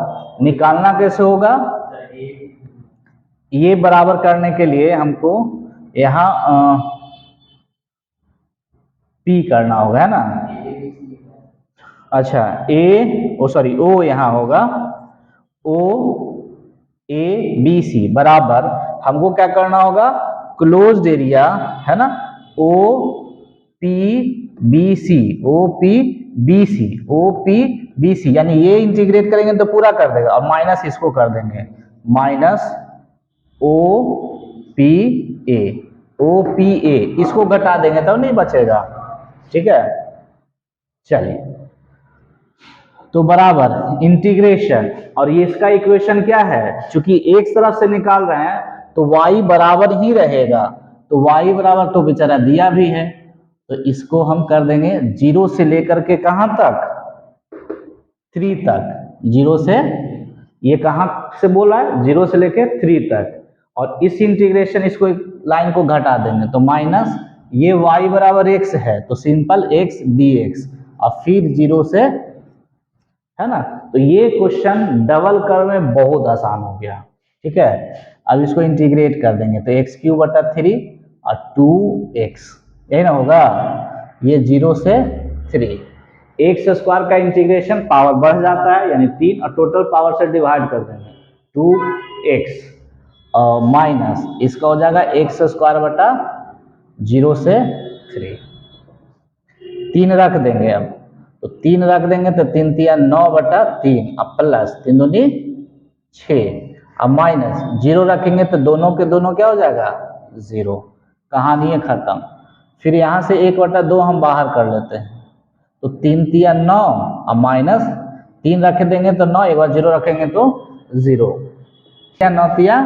निकालना कैसे होगा, ये बराबर करने के लिए हमको यहाँ पी करना होगा, है ना। अच्छा ओ यहाँ होगा, ओ ए बी सी बराबर, हमको क्या करना होगा, क्लोज्ड एरिया है ना, O P B C, O P B C, O P B C, यानी ये इंटीग्रेट करेंगे तो पूरा कर देगा, और माइनस इसको कर देंगे, minus O P A, O P A, इसको घटा देंगे तब नहीं बचेगा, ठीक है। चलिए, तो बराबर इंटीग्रेशन, और ये इसका इक्वेशन क्या है, चूंकि एक तरफ से निकाल रहे हैं तो y बराबर ही रहेगा, तो y बराबर तो बेचारा दिया भी है, तो इसको हम कर देंगे 0 से लेकर के कहां तक, 3 तक। 0 से, ये कहां से बोला है, 0 से लेके 3 तक, और इस इंटीग्रेशन, इसको लाइन को घटा देंगे तो माइनस, ये y बराबर x है तो सिंपल x dx, और फिर 0 से, है ना। तो ये क्वेश्चन डबल कर में बहुत आसान हो गया, ठीक है। अब इसको इंटीग्रेट कर देंगे तो x³/3 और 2x, यही ना होगा, ये 0 से 3, x² का इंटीग्रेशन पावर बढ़ जाता है यानी 3, और टोटल पावर से डिवाइड कर देंगे 2x, और माइनस इसका हो जाएगा x²/0 से 3, 3 रख देंगे। अब तो 3 रख देंगे तो 3 तिया 9/3, अब प्लस 3 दूनी 6, अब माइनस 0 रखेंगे तो दोनों के दोनों क्या हो जाएगा, 0, कहानी है खत्म। फिर यहाँ से 1/2 हम बाहर कर लेते हैं, तो 3 तिया 9, अब माइनस 3 रख देंगे तो 9, एक बार 0 रखेंगे तो 0, क्या 9 तिया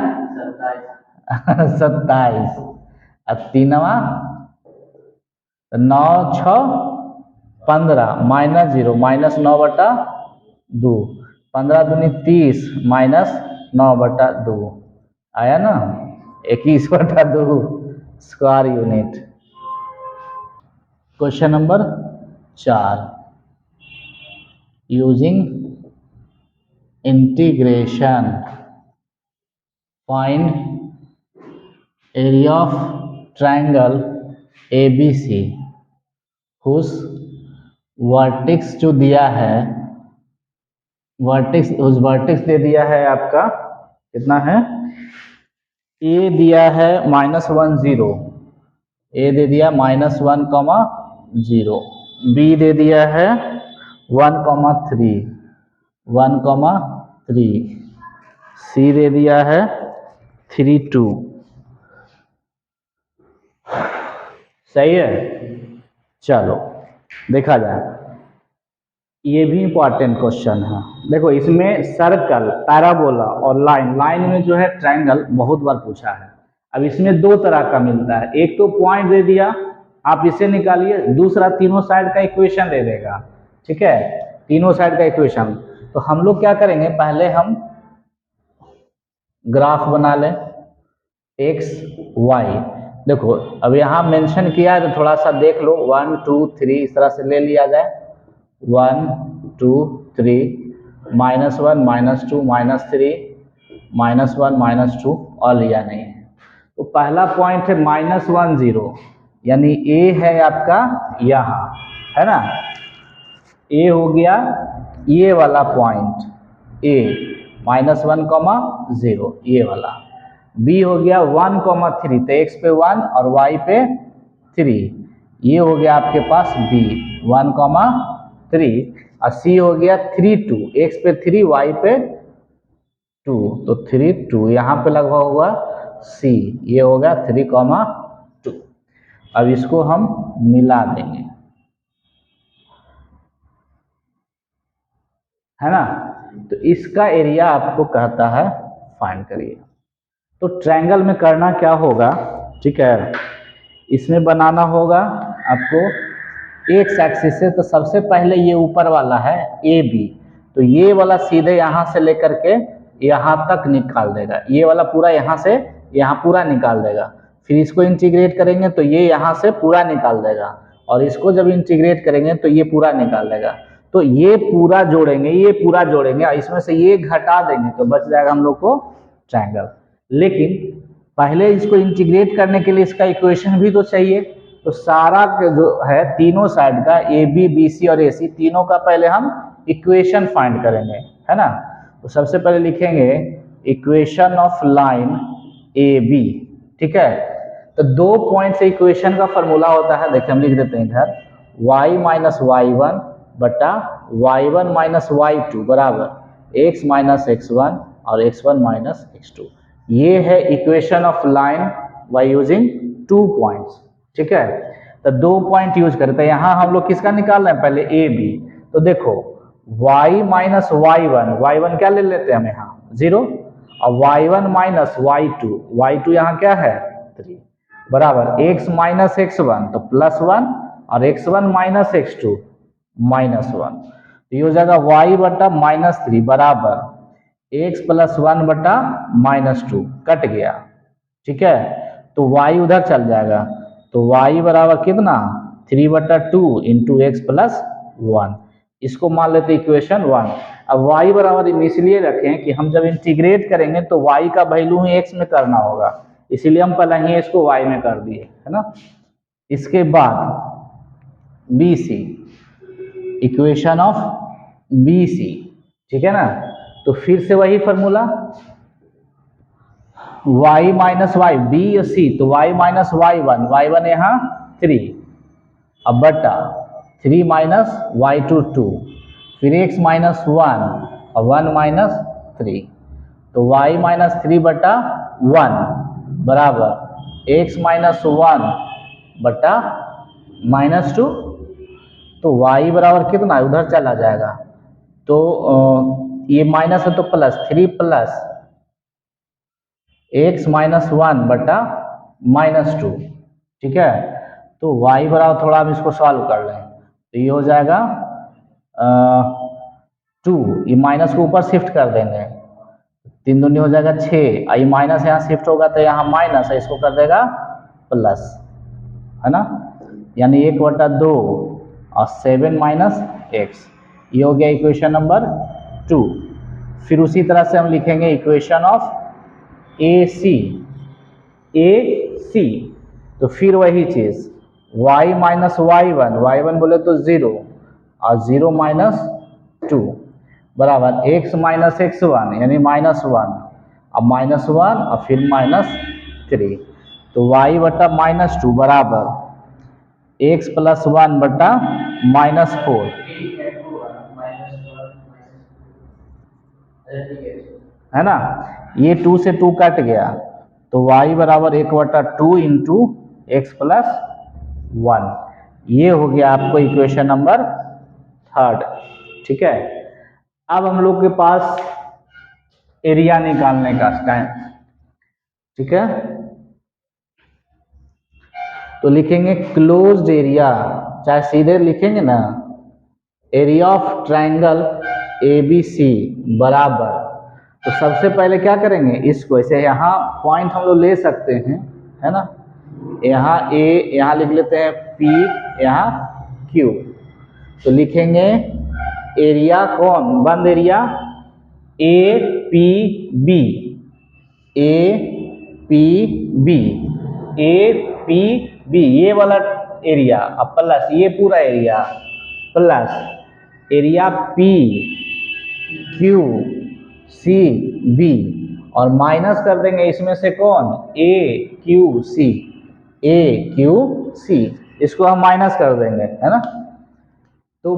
27, अब 3वां 9 6 15, माइनस 0, माइनस 9/2, 15 दूनी 30, माइनस 9/2, आया ना, 21/2 square unit. Question number 4, using integration find area of triangle ABC whose vertex जो दिया है, वर्टेक्स, उस वर्टेक्स दे दिया है आपका कितना है, ए दिया है -1 0, ए दे दिया -1, 0, बी दे दिया है 1,3, 1,3, सी दे दिया है 3 2, सही है। चलो देखा जाए, ये भी इंपॉर्टेंट क्वेश्चन है। देखो इसमें सर्कल, पैराबोला और लाइन, लाइन में जो है ट्रायंगल बहुत बार पूछा है। अब इसमें 2 तरह का मिलता है, एक तो पॉइंट दे दिया, आप इसे निकालिए, दूसरा तीनों साइड का इक्वेशन दे देगा, ठीक है, तीनों साइड का इक्वेशन। तो हम लोग क्या करेंगे, पहले हम ग्राफ बना लें x y, देखो अब यहाँ मेंशन किया है तो थोड़ा सा देख लो, 1 2 3 इस तरह से ले लिया जाए, 1 2 3, -1 -2 -3 -1 -2, और लिया नहीं है। तो पहला पॉइंट है -1 0, यानी ए है आपका यहाँ, है ना, ए हो गया ये वाला पॉइंट, ए -1, 0 ये वाला, बी हो गया 1,3, तो x पे 1 और y पे 3, ये हो गया आपके पास b 1,3, और c हो गया 3 2, x पे 3 y पे 2, तो 3 2 यहाँ पे लगभग होगा c, ये होगा 3,2। अब इसको हम मिला देंगे, है ना। तो इसका एरिया आपको कहता है फाइंड करिए। तो ट्रायंगल में करना क्या होगा, ठीक है, इसमें बनाना होगा आपको एक्स एक्सिस से। तो सबसे पहले ये ऊपर वाला है ए बी, तो ये वाला सीधे यहाँ से लेकर के यहाँ तक निकाल देगा, ये वाला पूरा यहाँ से यहाँ पूरा निकाल देगा। फिर इसको इंटीग्रेट करेंगे तो ये यहाँ से पूरा निकाल देगा, और इसको जब इंटीग्रेट करेंगे तो ये पूरा निकाल देगा। तो ये पूरा जोड़ेंगे, ये पूरा जोड़ेंगे, इसमें से ये घटा देंगे तो बच जाएगा हम लोग को ट्रायंगल। लेकिन पहले इसको इंटीग्रेट करने के लिए इसका इक्वेशन भी तो चाहिए। तो सारा जो है तीनों साइड का ए बी बी सी और ए सी तीनों का पहले हम इक्वेशन फाइंड करेंगे, है ना। तो सबसे पहले लिखेंगे equation of line A B, ठीक है। तो 2 पॉइंट से इक्वेशन का फॉर्मूला होता है, देखिए हम लिख देते हैं इधर y माइनस वाई वन बटा y1 माइनस y2 बराबर x माइनस x1 और x1 माइनस x2। ये है equation of line by using 2 points, ठीक है। तो 2 पॉइंट यूज करते हैं। यहाँ हम लोग किसका निकाल रहे हैं, पहले ए बी। तो देखो y माइनस y1 क्या ले लेते हैं हम यहाँ 0, और y1 माइनस y2 यहाँ क्या है 3 बराबर x माइनस x1 तो +1 और x1 माइनस x2 -1। तो ये हो जाएगा y बटा -3 बराबर x प्लस 1 बटा -2 कट गया, ठीक है। तो y उधर चल जाएगा, तो y बराबर कितना 3 बटा 2 इंटू एक्स प्लस 1। इसको मान लेते इक्वेशन 1। अब y बराबर इसलिए रखें कि हम जब इंटीग्रेट करेंगे तो y का वैल्यू ही x में करना होगा, इसीलिए हम पहले ही इसको y में कर दिए, है ना। इसके बाद B C, equation of B C, ठीक है ना। तो फिर से वही formula y minus Y B और सी, तो y माइनस y1 यहाँ 3 अब बटा 3 माइनस y2 2, फिर x माइनस 1 और 1 माइनस 3, तो y माइनस 3 बटा 1 बराबर x माइनस 1 बटा -2। तो y बराबर कितना है उधर चला जाएगा, तो ये माइनस है तो प्लस 3 प्लस x माइनस 1 बटा -2, ठीक है। तो y बराबर थोड़ा हम इसको सॉल्व कर लें तो ये हो जाएगा 2, ये माइनस को ऊपर शिफ्ट कर देंगे, 3 दूनी हो जाएगा 6, ये माइनस यहाँ शिफ्ट होगा तो यहाँ माइनस है, इसको कर देगा प्लस, है ना। यानी 1 बटा 2 और 7 माइनस x, ये हो गया इक्वेशन नंबर 2। फिर उसी तरह से हम लिखेंगे इक्वेशन ऑफ ए सी, तो फिर वही चीज y माइनस y1 बोले तो 0 और 0 माइनस 2 बराबर x माइनस x1 यानी -1 अब -1 और फिर -3, तो y बटा -2 बराबर x प्लस 1 बटा -4, है ना। ये 2 से 2 कट गया तो y बराबर 1 बटा 2 इंटू एक्स प्लस 1। ये हो गया आपको इक्वेशन नंबर 3, ठीक है। अब हम लोग के पास एरिया निकालने का टाइम, ठीक है। तो लिखेंगे क्लोज्ड एरिया, चाहे सीधे लिखेंगे ना, एरिया ऑफ ट्रायंगल ABC बराबर, तो सबसे पहले क्या करेंगे इसको ऐसे यहाँ पॉइंट हम लोग ले सकते हैं, है ना। यहाँ A यहाँ लिख लेते हैं P यहाँ Q, तो लिखेंगे एरिया कौन बंद एरिया APB ये वाला एरिया अब प्लस ये पूरा एरिया प्लस एरिया PQCB और माइनस कर देंगे इसमें से कौन AQC, इसको हम माइनस कर देंगे, है ना। तो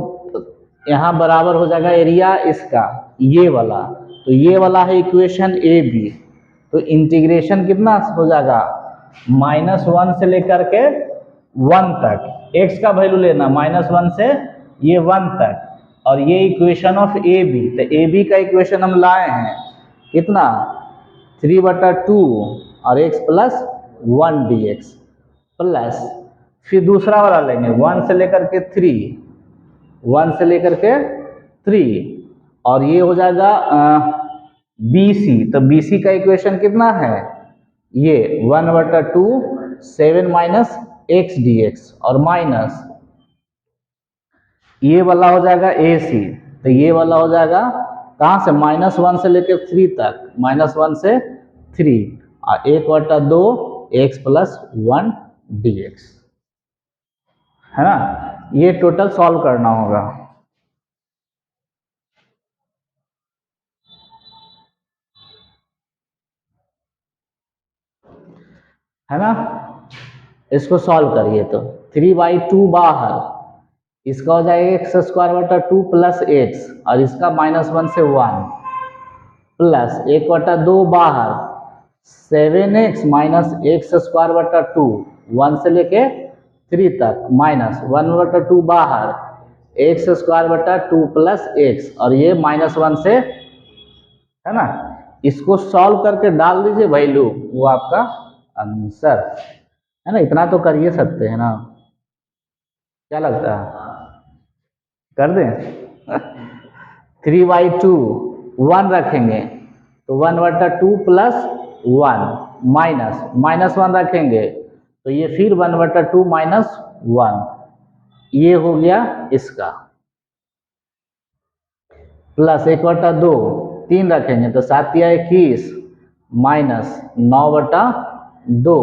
यहाँ बराबर हो जाएगा एरिया इसका ये वाला, तो ये वाला है इक्वेशन AB। तो इंटीग्रेशन कितना हो जाएगा -1 से लेकर के 1 तक, x का वैल्यू लेना -1 से ये 1 तक, और ये इक्वेशन ऑफ ए बी, तो ए बी का इक्वेशन हम लाए हैं कितना 3/2 और x प्लस 1 dx प्लस फिर दूसरा वाला लेंगे 1 से लेकर के 3, 1 से लेकर के 3 और ये हो जाएगा बी सी। तो बी सी का इक्वेशन कितना है ये 1/2 7 माइनस एक्स डी एक्स और माइनस ये वाला हो जाएगा ए सी। तो ये वाला हो जाएगा कहाँ से -1 से लेकर 3 तक, -1 से 3 और 1/2 x प्लस 1 dx है ना। ये टोटल सॉल्व करना होगा है ना। इसको सॉल्व करिए तो 3/2 बाहर, इसका हो जाएगा x² 2 प्लस एक्स और इसका -1 से 1 प्लस 1/2 बाहर 7x माइनस x² 2 1 से लेके 3 तक माइनस 1/2 बाहर x² 2 प्लस एक्स और ये -1 से है ना। इसको सॉल्व करके डाल दीजिए वैल्यू, वो आपका आंसर है ना। इतना तो कर ही सकते हैं ना, क्या लगता है कर दें 3/2 1 रखेंगे तो 1/2 प्लस 1 माइनस 1 रखेंगे तो ये फिर 1/2 माइनस 1, ये हो गया इसका प्लस 1/2 3 रखेंगे तो 7 या 21 माइनस 9/2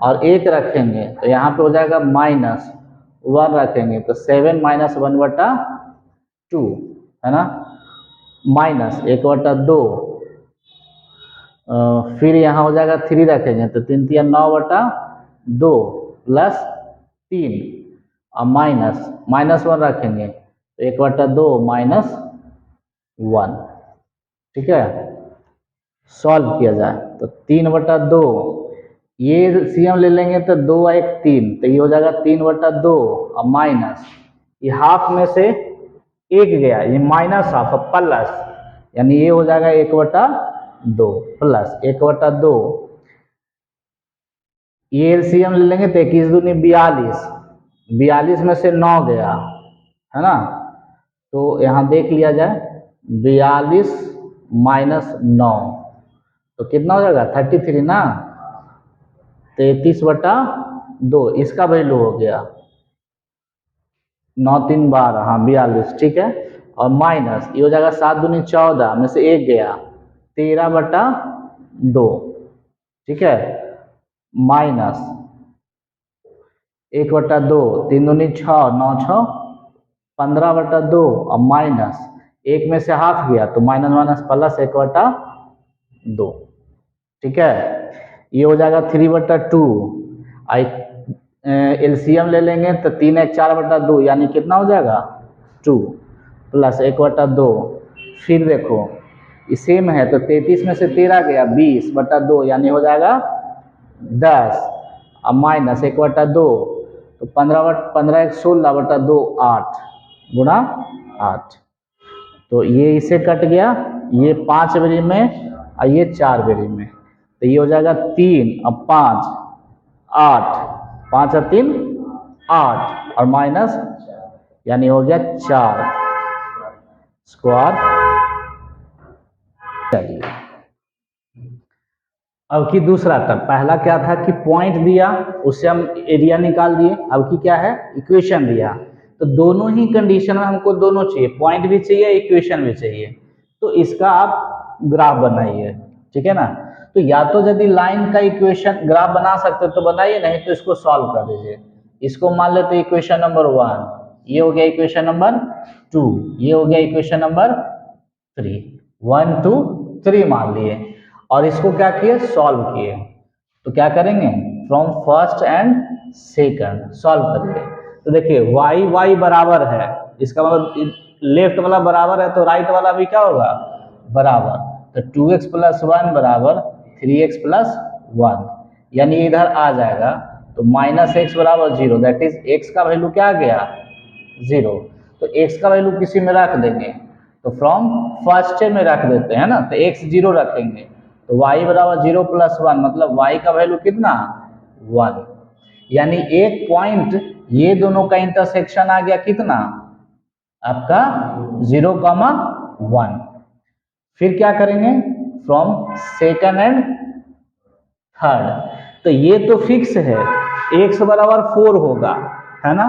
और 1 रखेंगे तो यहाँ पे हो जाएगा -1 रखेंगे तो 7 माइनस 1/2 है ना, माइनस 1/2 फिर यहाँ हो जाएगा 3 रखेंगे तो 3 3 9/2 प्लस 3 और -1 रखेंगे तो 1/2 माइनस 1। ठीक है, सॉल्व किया जाए तो 3/2 ये सीएम ले लेंगे तो 2 1 3 तो ये हो जाएगा 3/2 और माइनस ये हाफ में से 1 गया ये माइनस हाफ प्लस यानी ये हो जाएगा 1/2 प्लस 1/2 ये एलसीएम ले लेंगे तो 21 दूनी 42, 42 में से 9 गया है ना। तो यहाँ देख लिया जाए 42 माइनस 9 तो कितना हो जाएगा 33 ना, 33/2 इसका वैल्यू हो गया 9 3 12 हाँ 42 ठीक है। और माइनस ये हो जाएगा 7 दूनी 14 में से 1 गया 13/2 ठीक है, माइनस 1/2 3 दूनी 6 9 6 15/2 और माइनस 1 में से हाफ गया तो माइनस प्लस 1/2 ठीक है। ये हो जाएगा 3/2 एलसीएम ले लेंगे तो 3 1 4/2 यानी कितना हो जाएगा 2 प्लस 1/2 फिर देखो ये सेम है तो 33 में से 13 गया 20/2 यानी हो जाएगा 10 और माइनस 1/2 तो 15 1 16/2 8 गुणा 8 तो ये इसे कट गया ये 5 बेरी में और ये 4 बेरी में तो ये हो जाएगा 3 और 5 8 5 और 3 8 और माइनस यानी हो गया 4 स्क्वायर। चलिए अब की दूसरा टर्म, पहला क्या था कि पॉइंट दिया उससे हम एरिया निकाल दिए, अब की क्या है इक्वेशन दिया तो दोनों ही कंडीशन में हमको दोनों चाहिए, पॉइंट भी चाहिए इक्वेशन भी चाहिए। तो इसका आप ग्राफ बनाइए ठीक है ना। तो या तो यदि लाइन का इक्वेशन ग्राफ बना सकते तो बनाइए, नहीं तो इसको सॉल्व कर दीजिए। इसको मान लेते इक्वेशन नंबर 1, ये हो गया इक्वेशन नंबर 2, ये हो गया इक्वेशन नंबर 3, 1 2 3 मान लिए और इसको क्या किए सॉल्व किए। तो क्या करेंगे from first and second solve करिए। तो देखिए वाई वाई बराबर है, इसका मतलब लेफ्ट वाला बराबर है तो राइट वाला भी क्या होगा बराबर, तो 2x प्लस 1 बराबर 3x प्लस 1 यानी इधर आ जाएगा तो -x बराबर 0 दैट इज x का वैल्यू क्या आ गया 0। तो x का वैल्यू किसी में रख देंगे, तो फ्रॉम फर्स्ट में रख देते हैं ना, तो x 0 रखेंगे तो y बराबर 0 + 1 मतलब y का वैल्यू कितना 1, यानी एक पॉइंट ये दोनों का इंटरसेक्शन आ गया कितना आपका 0,1। फिर क्या करेंगे फ्रॉम सेकंड एंड थर्ड, तो ये तो फिक्स है x बराबर 4 होगा है ना,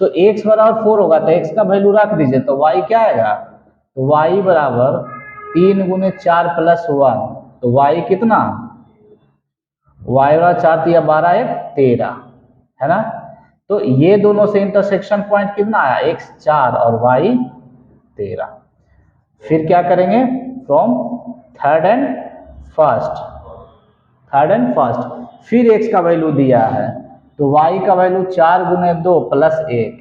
तो x बराबर 4 होगा तो x का वैल्यू रख दीजिए, तो y क्या आएगा, तो y बराबर 3 × 4 + 1, तो y कितना y बराबर 4 × 12 = 13 है ना, तो ये दोनों से इंटरसेक्शन पॉइंट कितना आया x 4 और y 13। फिर क्या करेंगे फ्रॉम थर्ड एंड फर्स्ट, फिर x का वैल्यू दिया है तो y का वैल्यू 4 × 2 + 1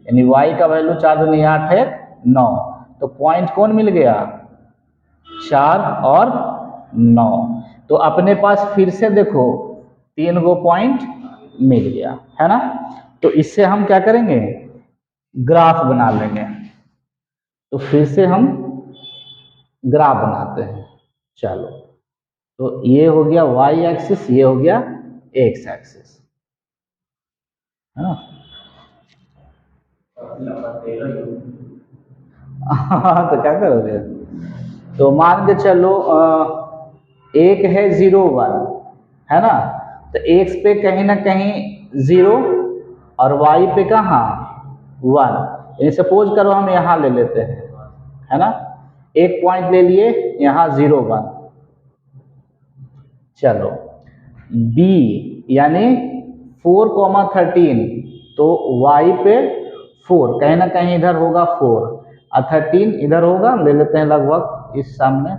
यानी y का वैल्यू 4 × 8 = 9, तो पॉइंट कौन मिल गया 4 और 9, तो अपने पास फिर से देखो 3 गो पॉइंट मिल गया है ना, तो इससे हम क्या करेंगे ग्राफ बना लेंगे, तो फिर से हम ग्राफ बनाते हैं। चलो तो ये हो गया y एक्सिस, ये हो गया x एक्सिस है ना। तो क्या करोगे, तो मान के चलो एक है 0 1 है ना, तो x पे कहीं ना कहीं 0 और y पे कहाँ 1, यानी सपोज करो हम यहाँ ले लेते हैं है ना, एक पॉइंट ले लिए यहाँ 0 1, चलो b यानी 4,13, तो y पे 4 कहीं ना कहीं इधर होगा 4 और 13 इधर होगा, ले लेते हैं लगभग इस सामने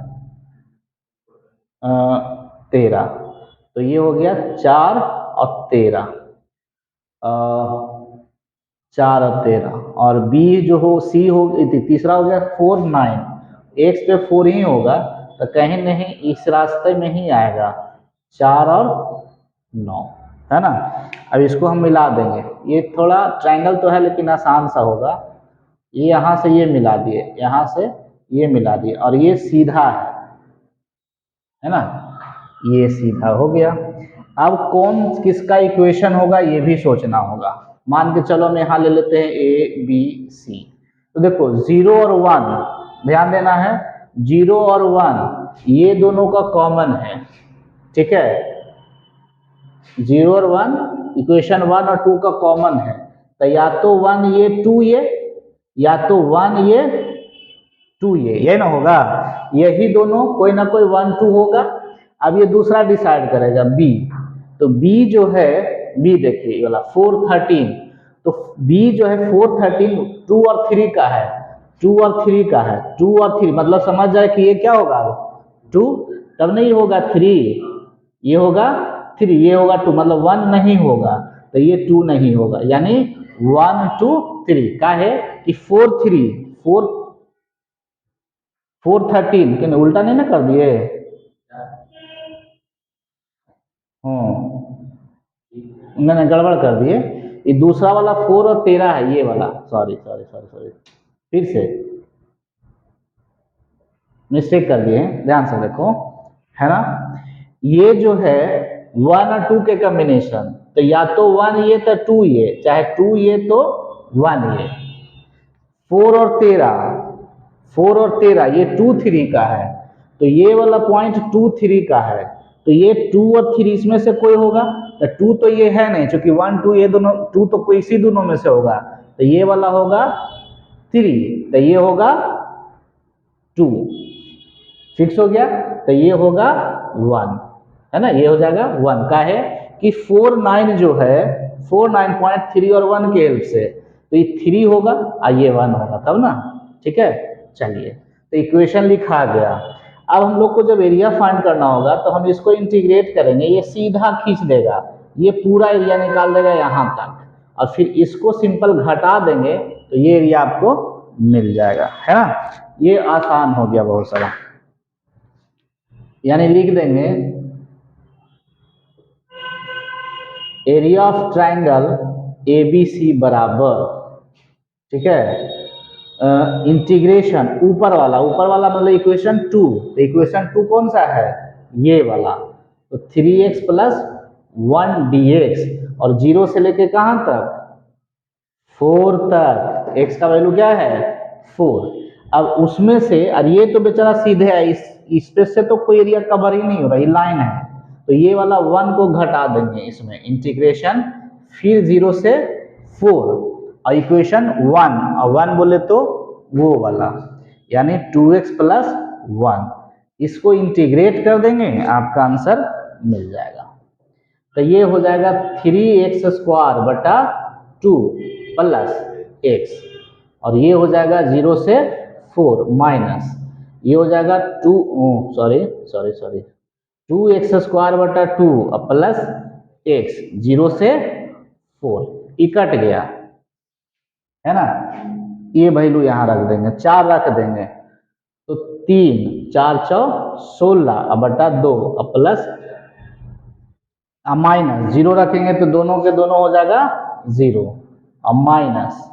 13, तो ये हो गया 4 और 13, 4 और 13, और b जो हो c हो तीसरा हो गया 4 9, x पे 4 ही होगा तो कहीं नहीं इस रास्ते में ही आएगा 4 और 9 है ना। अब इसको हम मिला देंगे, ये थोड़ा ट्रायंगल तो है लेकिन आसान सा होगा, ये यहाँ से ये मिला दिए, यहाँ से ये मिला दिए और ये सीधा है ना, ये सीधा हो गया। अब कौन किसका इक्वेशन होगा ये भी सोचना होगा, मान के चलो हम यहाँ ले लेते हैं a b c, तो देखो 0 और 1 ध्यान देना है, 0 और 1 ये दोनों का कॉमन है, ठीक है 0 और 1 इक्वेशन 1 और 2 का कॉमन है, तो या तो 1 ये 2 ये, या तो 1 ये 2 ये ना होगा, यही दोनों कोई ना कोई 1 2 होगा। अब ये दूसरा डिसाइड करेगा b, तो b जो है b देखिए ये वाला 4 13, तो b जो है 4 13 2 और 3 का है, 2 और 3 का है, 2 और 3 मतलब समझ जाए कि ये क्या होगा 2, तब नहीं होगा 3, ये होगा 3, ये होगा 2 मतलब 1 नहीं होगा, तो ये 2 नहीं होगा, यानी 1 2 3 का है कि 4 3 4 4 13 कि उल्टा नहीं ना कर दिए, मैंने गड़बड़ कर दिए, ये दूसरा वाला 4 और 13 है, ये वाला सॉरी सॉरी सॉरी सॉरी फिर से मिस्टेक कर दिए हैं, ध्यान से देखो है ना, ये जो है 1 और 2 के कॉम्बिनेशन, तो या तो 1 ये तो 2 ये, चाहे 2 ये तो 1 ये, 4 और 13 ये 2 3 का है, तो ये वाला पॉइंट 2 3 का है, तो ये 2 और 3 इसमें से कोई होगा, तो 2 तो ये है नहीं क्योंकि 1 2 ये दोनों 2 तो कोई इसी दोनों में से होगा, तो ये वाला होगा 3, तो ये होगा 2 फिक्स हो गया, तो ये होगा 1 है ना, ये हो जाएगा 1 का है कि 4 9 जो है 4 9.3 और 1 के हेल्प से, तो ये 3 होगा और ये 1 होगा तब ना, ठीक है चलिए तो इक्वेशन लिखा गया। अब हम लोग को जब एरिया फाइंड करना होगा तो हम इसको इंटीग्रेट करेंगे, ये सीधा खींच देगा, ये पूरा एरिया निकाल देगा यहाँ तक, और फिर इसको सिंपल घटा देंगे तो ये एरिया आपको मिल जाएगा है ना, ये आसान हो गया बहुत सारा, यानी लिख देंगे एरिया ऑफ ट्राइंगल ABC बराबर, ठीक है इंटीग्रेशन ऊपर वाला मतलब इक्वेशन टू, तो इक्वेशन टू कौन सा है, ये वाला, तो 3x प्लस 1 dx और जीरो से लेके कहाँ तक, 4 तक, x का वैल्यू क्या है 4। अब उसमें से, और ये तो बेचारा सीधे है, इस पे से तो कोई एरिया कवर ही नहीं हो रहा, ये लाइन है, तो ये वाला 1 को घटा देंगे इसमें, इंटीग्रेशन फिर 0 से 4 और इक्वेशन 1, और 1 बोले तो वो वाला, यानी 2x प्लस 1, इसको इंटीग्रेट कर देंगे, आपका आंसर मिल जाएगा। तो ये हो जाएगा 3x² बटा 2 प्लस x, और ये हो जाएगा 0 से 4 माइनस, ये हो जाएगा 2x² बटा 2 और प्लस x, 0 से 4, ये कट गया है ना, ये वैल्यू यहाँ रख देंगे, 4 रख देंगे, तो 3 4 चौ 16 बटा 2 और प्लस माइनस, 0 रखेंगे तो दोनों के दोनों हो जाएगा 0 और माइनस,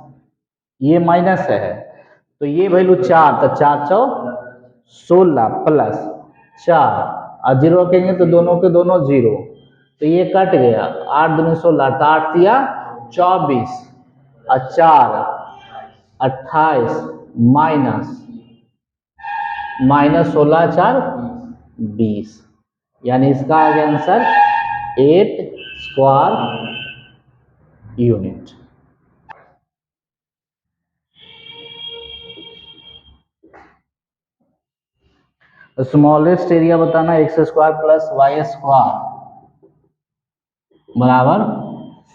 ये माइनस है, तो ये वैल्यू 4, तो 4 चौ 16 प्लस 4 और 0 रखेंगे तो दोनों के दोनों 0, तो ये कट गया, 8 दूनी 16, 8 दिया 24 और 4 28 माइनस 16 4 20, यानी इसका आ गया answer 8 square unit. Smallest area बताना, x² प्लस y² बराबर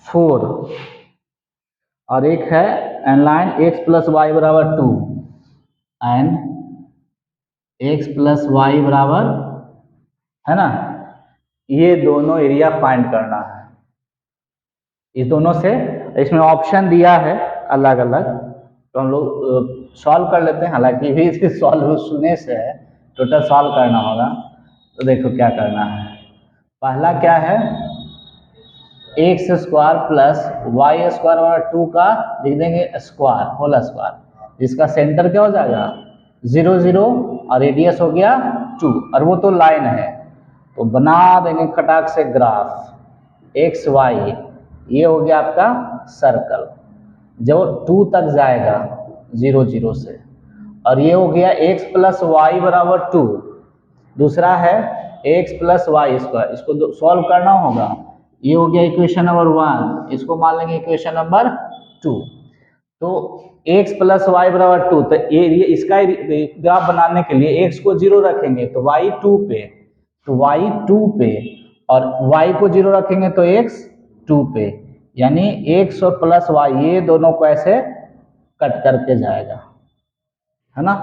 4, और एक है एनलाइन x प्लस वाई बराबर 2 एंड x प्लस वाई बराबर, है ना, ये दोनों एरिया फाइंड करना है, इस दोनों से, इसमें ऑप्शन दिया है अलग अलग, तो हम लोग सॉल्व कर लेते हैं, हालांकि भी इसके सॉल्व सुने से है, टोटल सॉल्व करना होगा, तो देखो क्या करना है। पहला क्या है, x² प्लस y² बराबर 2 का लिख देंगे स्क्वायर, होल स्क्वायर, जिसका सेंटर क्या हो जाएगा 0 0 और रेडियस हो गया 2, और वो तो लाइन है, तो बना देंगे खटाक से ग्राफ एक्स वाई, ये हो गया आपका सर्कल, जब 2 तक जाएगा 0 0 से, और ये हो गया x प्लस वाई बराबर 2, दूसरा है x प्लस वाई स्क्वायर, इसको सॉल्व करना होगा, ये हो गया इक्वेशन नंबर 1, इसको मान लेंगे इक्वेशन नंबर 2, तो x प्लस वाई बराबर 2, तो ये इसका ग्राफ बनाने के लिए x को 0 रखेंगे तो y 2 पे, तो y 2 पे, और y को 0 रखेंगे तो x 2 पे, यानी x और प्लस y ये दोनों को ऐसे कट करके जाएगा, है ना,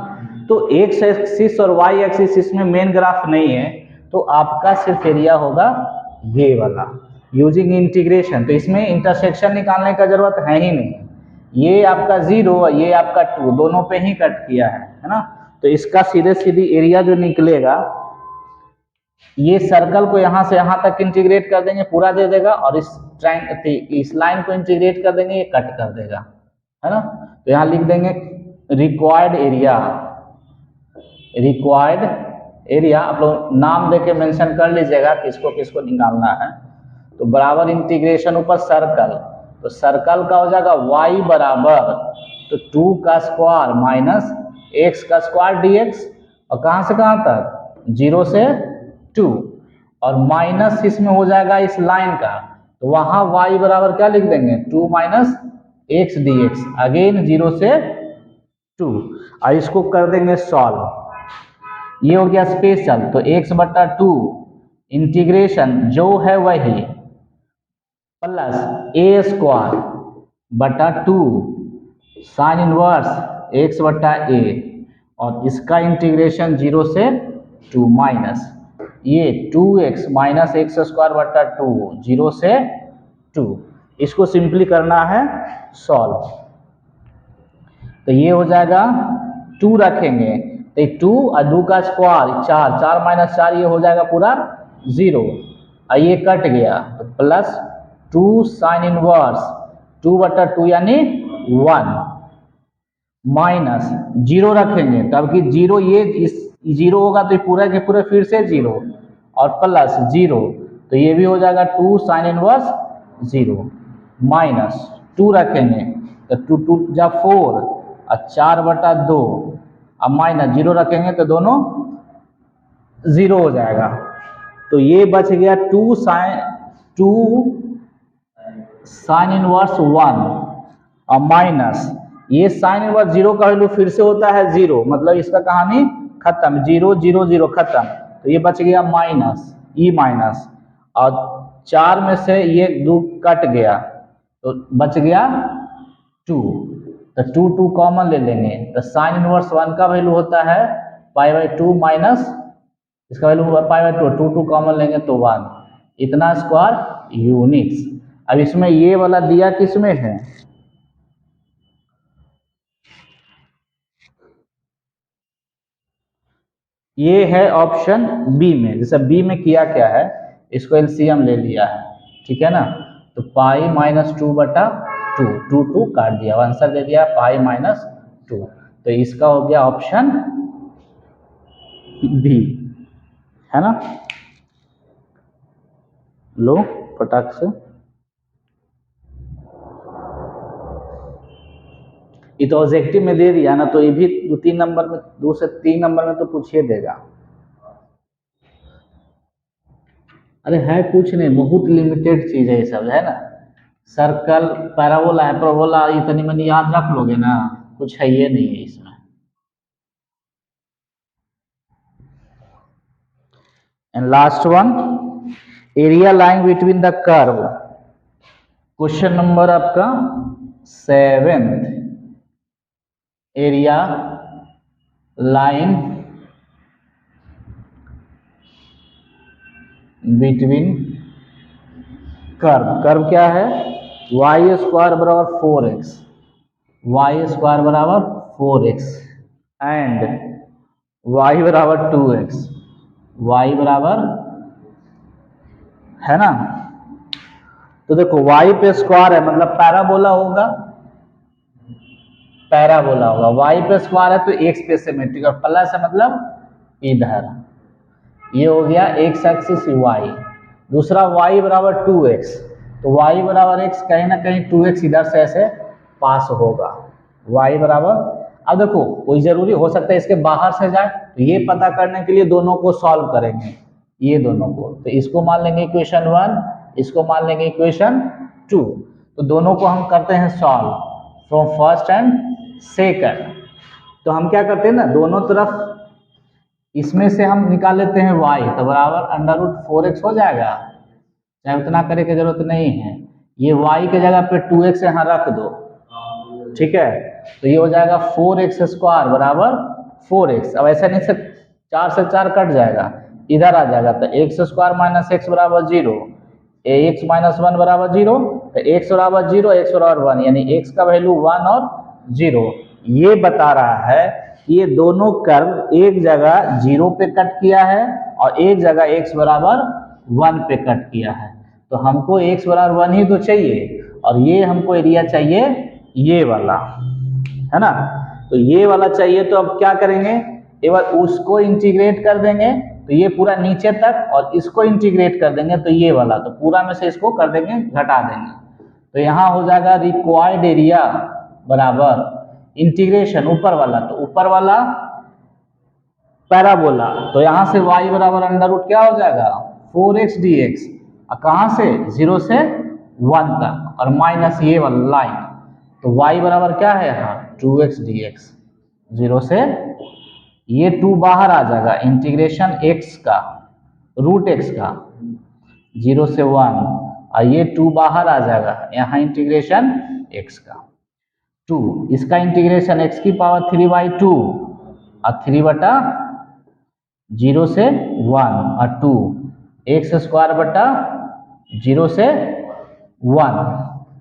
तो x एक्सिस और y एक्सिस इसमें मेन ग्राफ नहीं है, तो आपका सिर्फ एरिया होगा ये वाला यूजिंग इंटीग्रेशन, तो इसमें इंटरसेक्शन निकालने का जरूरत है ही नहीं, ये आपका 0 और ये आपका 2 दोनों पे ही कट किया है ना, तो इसका सीधे सीधी एरिया जो निकलेगा, ये सर्कल को यहाँ से यहाँ तक इंटीग्रेट कर देंगे, पूरा दे देगा, और इस लाइन को इंटीग्रेट कर देंगे, ये कट कर देगा, है ना, तो यहाँ लिख देंगे रिक्वायर्ड एरिया, आप लोग नाम देके मेंशन कर लीजिएगा किसको किसको निकालना है, तो बराबर इंटीग्रेशन ऊपर सर्कल, तो सर्कल का हो जाएगा y बराबर, तो 2 का स्क्वायर माइनस x का स्क्वायर dx, और कहाँ से कहाँ तक 0 से 2, और माइनस इसमें हो जाएगा इस लाइन का, तो वहां y बराबर क्या लिख देंगे 2 माइनस x dx, अगेन 0 से 2, और इसको कर देंगे सॉल्व, ये हो गया स्पेशल, तो x बटा 2 इंटीग्रेशन जो है वही प्लस a² बटा 2 साइन इनवर्स x बटा a, और इसका इंटीग्रेशन 0 से 2 माइनस ये 2x माइनस x² बटा 2 0 से 2, इसको सिंपली करना है सॉल्व, तो ये हो जाएगा 2 रखेंगे तो 2 और 2 का स्क्वायर 4, 4 माइनस 4 ये हो जाएगा पूरा 0, और ये कट गया, तो प्लस 2 साइन इनवर्स 2 बटा 2 यानी 1, माइनस जीरो रखेंगे, तब कि जीरो ये इस जीरो होगा तो ये पूरा के पूरा फिर से जीरो और प्लस जीरो, तो ये भी हो जाएगा 2 साइन इनवर्स जीरो माइनस 2 रखेंगे तो 2 2 जा 4 और 4/2 अब माइनस जीरो रखेंगे तो दोनों जीरो हो जाएगा। तो ये बच गया 2 साइन इनवर्स 1 और माइनस ये साइन इनवर्स जीरो का वैल्यू फिर से होता है जीरो, मतलब इसका कहानी खत्म, जीरो जीरो जीरो खत्म। तो ये बच गया माइनस ई माइनस और 4 में से ये 2 कट गया तो बच गया 2, तो 2 2 कॉमन ले लेंगे तो साइन इनवर्स 1 का वैल्यू होता है π/2 माइनस इसका वैल्यू होगा π/2, 2 2 कॉमन लेंगे तो 1, इतना स्क्वायर यूनिट्स। अब इसमें ये वाला दिया किसमें है, ये है ऑप्शन बी में। जैसे बी में किया क्या है, इसको एलसीएम ले लिया है, ठीक है ना, तो π-2/2 2 2 काट दिया, आंसर दे दिया π-2, तो इसका हो गया ऑप्शन बी, है ना। लो फटाक से, ये तो ऑब्जेक्टिव में दे दिया ना, तो ये भी 2 नंबर में 2 से 3 नंबर में तो पूछिए देगा। अरे है कुछ नहीं, बहुत लिमिटेड चीज है ये सब, है ना। सर्कल पैराबोला हाइपरबोला इतनी मैंने याद रख लोगे ना, कुछ है ये नहीं है इसमें। And last one, area lying between the curve, question number आपका 7th, area line between curve, curve क्या है, वाई स्क्वायर बराबर 4x, वाई स्क्वायर बराबर 4x एंड वाई बराबर 2x, वाई बराबर, है ना। तो देखो वाई पे स्क्वायर है मतलब पैराबोला होगा, पैराबोला होगा, वाई पे स्क्वायर है तो एक्स पे सिमेट्रिक और प्लस है मतलब इधर, ये हो गया एक्स एक्सिस वाई। दूसरा वाई बराबर 2x, तो वाई बराबर x, कहीं ना कहीं 2x इधर से ऐसे पास होगा, वाई बराबर, अब देखो कोई जरूरी हो सकता है इसके बाहर से जाए, तो ये पता करने के लिए दोनों को सॉल्व करेंगे, ये दोनों को, तो इसको मान लेंगे इक्वेशन 1, इसको मान लेंगे इक्वेशन 2, तो दोनों को हम करते हैं solve from first and second. तो हम क्या करते हैं ना, दोनों तरफ इसमें से हम निकाल लेते हैं y, तो बराबर √4x हो जाएगा, चाहे उतना करे की जरूरत नहीं है, ये y के जगह पे 2x यहाँ रख दो, ठीक है, तो ये हो जाएगा 4x स्क्वायर बराबर 4x। अब ऐसा नहीं से 4 से 4 कट जाएगा, इधर आ जाएगा, तो x स्क्वायर माइनस x बराबर 0, x माइनस 1 बराबर 0, तो x बराबर 0, x बराबर 1, यानी x का वैल्यू 1 और 0। ये बता रहा है कि ये दोनों कर्व एक जगह 0 पे कट किया है और एक जगह x बराबर 1 पे कट किया है, तो हमको x बराबर 1 ही तो चाहिए और ये हमको एरिया चाहिए ये वाला, है ना। तो ये वाला चाहिए, तो अब क्या करेंगे, एक बार उसको इंटीग्रेट कर देंगे तो ये पूरा नीचे तक, और इसको इंटीग्रेट कर देंगे तो ये वाला, तो पूरा में से इसको कर देंगे घटा देंगे, तो यहाँ हो जाएगा रिक्वायर्ड एरिया बराबर इंटीग्रेशन ऊपर वाला, तो ऊपर वाला पैराबोला, तो यहाँ से y बराबर √ क्या हो जाएगा 4x dx, और कहाँ से 0 से 1 तक, और माइनस ये वाला लाइन, तो y बराबर क्या है यहाँ 2x dx, 0 से ये 2 बाहर आ जाएगा, इंटीग्रेशन x का √x का 0 से 1, और ये 2 बाहर आ जाएगा, यहाँ इंटीग्रेशन x का 2, इसका इंटीग्रेशन x की पावर 3/2 और 3/0 से 1 और 2, x स्क्वायर बटा 0 से 1,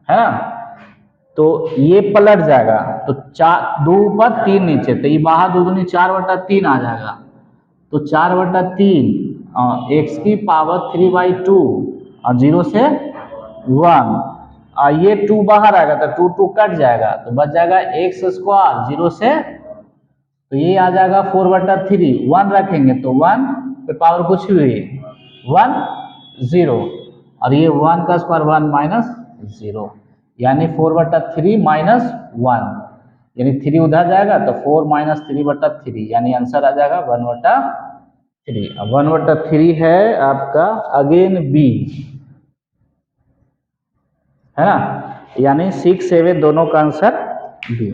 है ना। तो ये पलट जाएगा, तो 2 ऊपर 3 नीचे, तो ये बाहर 2 दूनी 4/3 आ जाएगा, तो 4/3 x की पावर 3/2 और 0 से 1 ये 2 बाहर आएगा तो 2 2 कट जाएगा तो बच जाएगा एक्स स्क्वायर 0 से, तो ये आ जाएगा 4/3। 1 रखेंगे तो 1 पे पावर कुछ भी 1 0, और ये 1 का स्क्वायर 1 माइनस 0, यानी 4/3 माइनस 1, यानी 3 उधर जाएगा तो 4 माइनस 3/3, यानी आंसर आ जाएगा 1/3। अब 1/3 है आपका अगेन बी, है ना, यानी 6 7 दोनों का आंसर बी।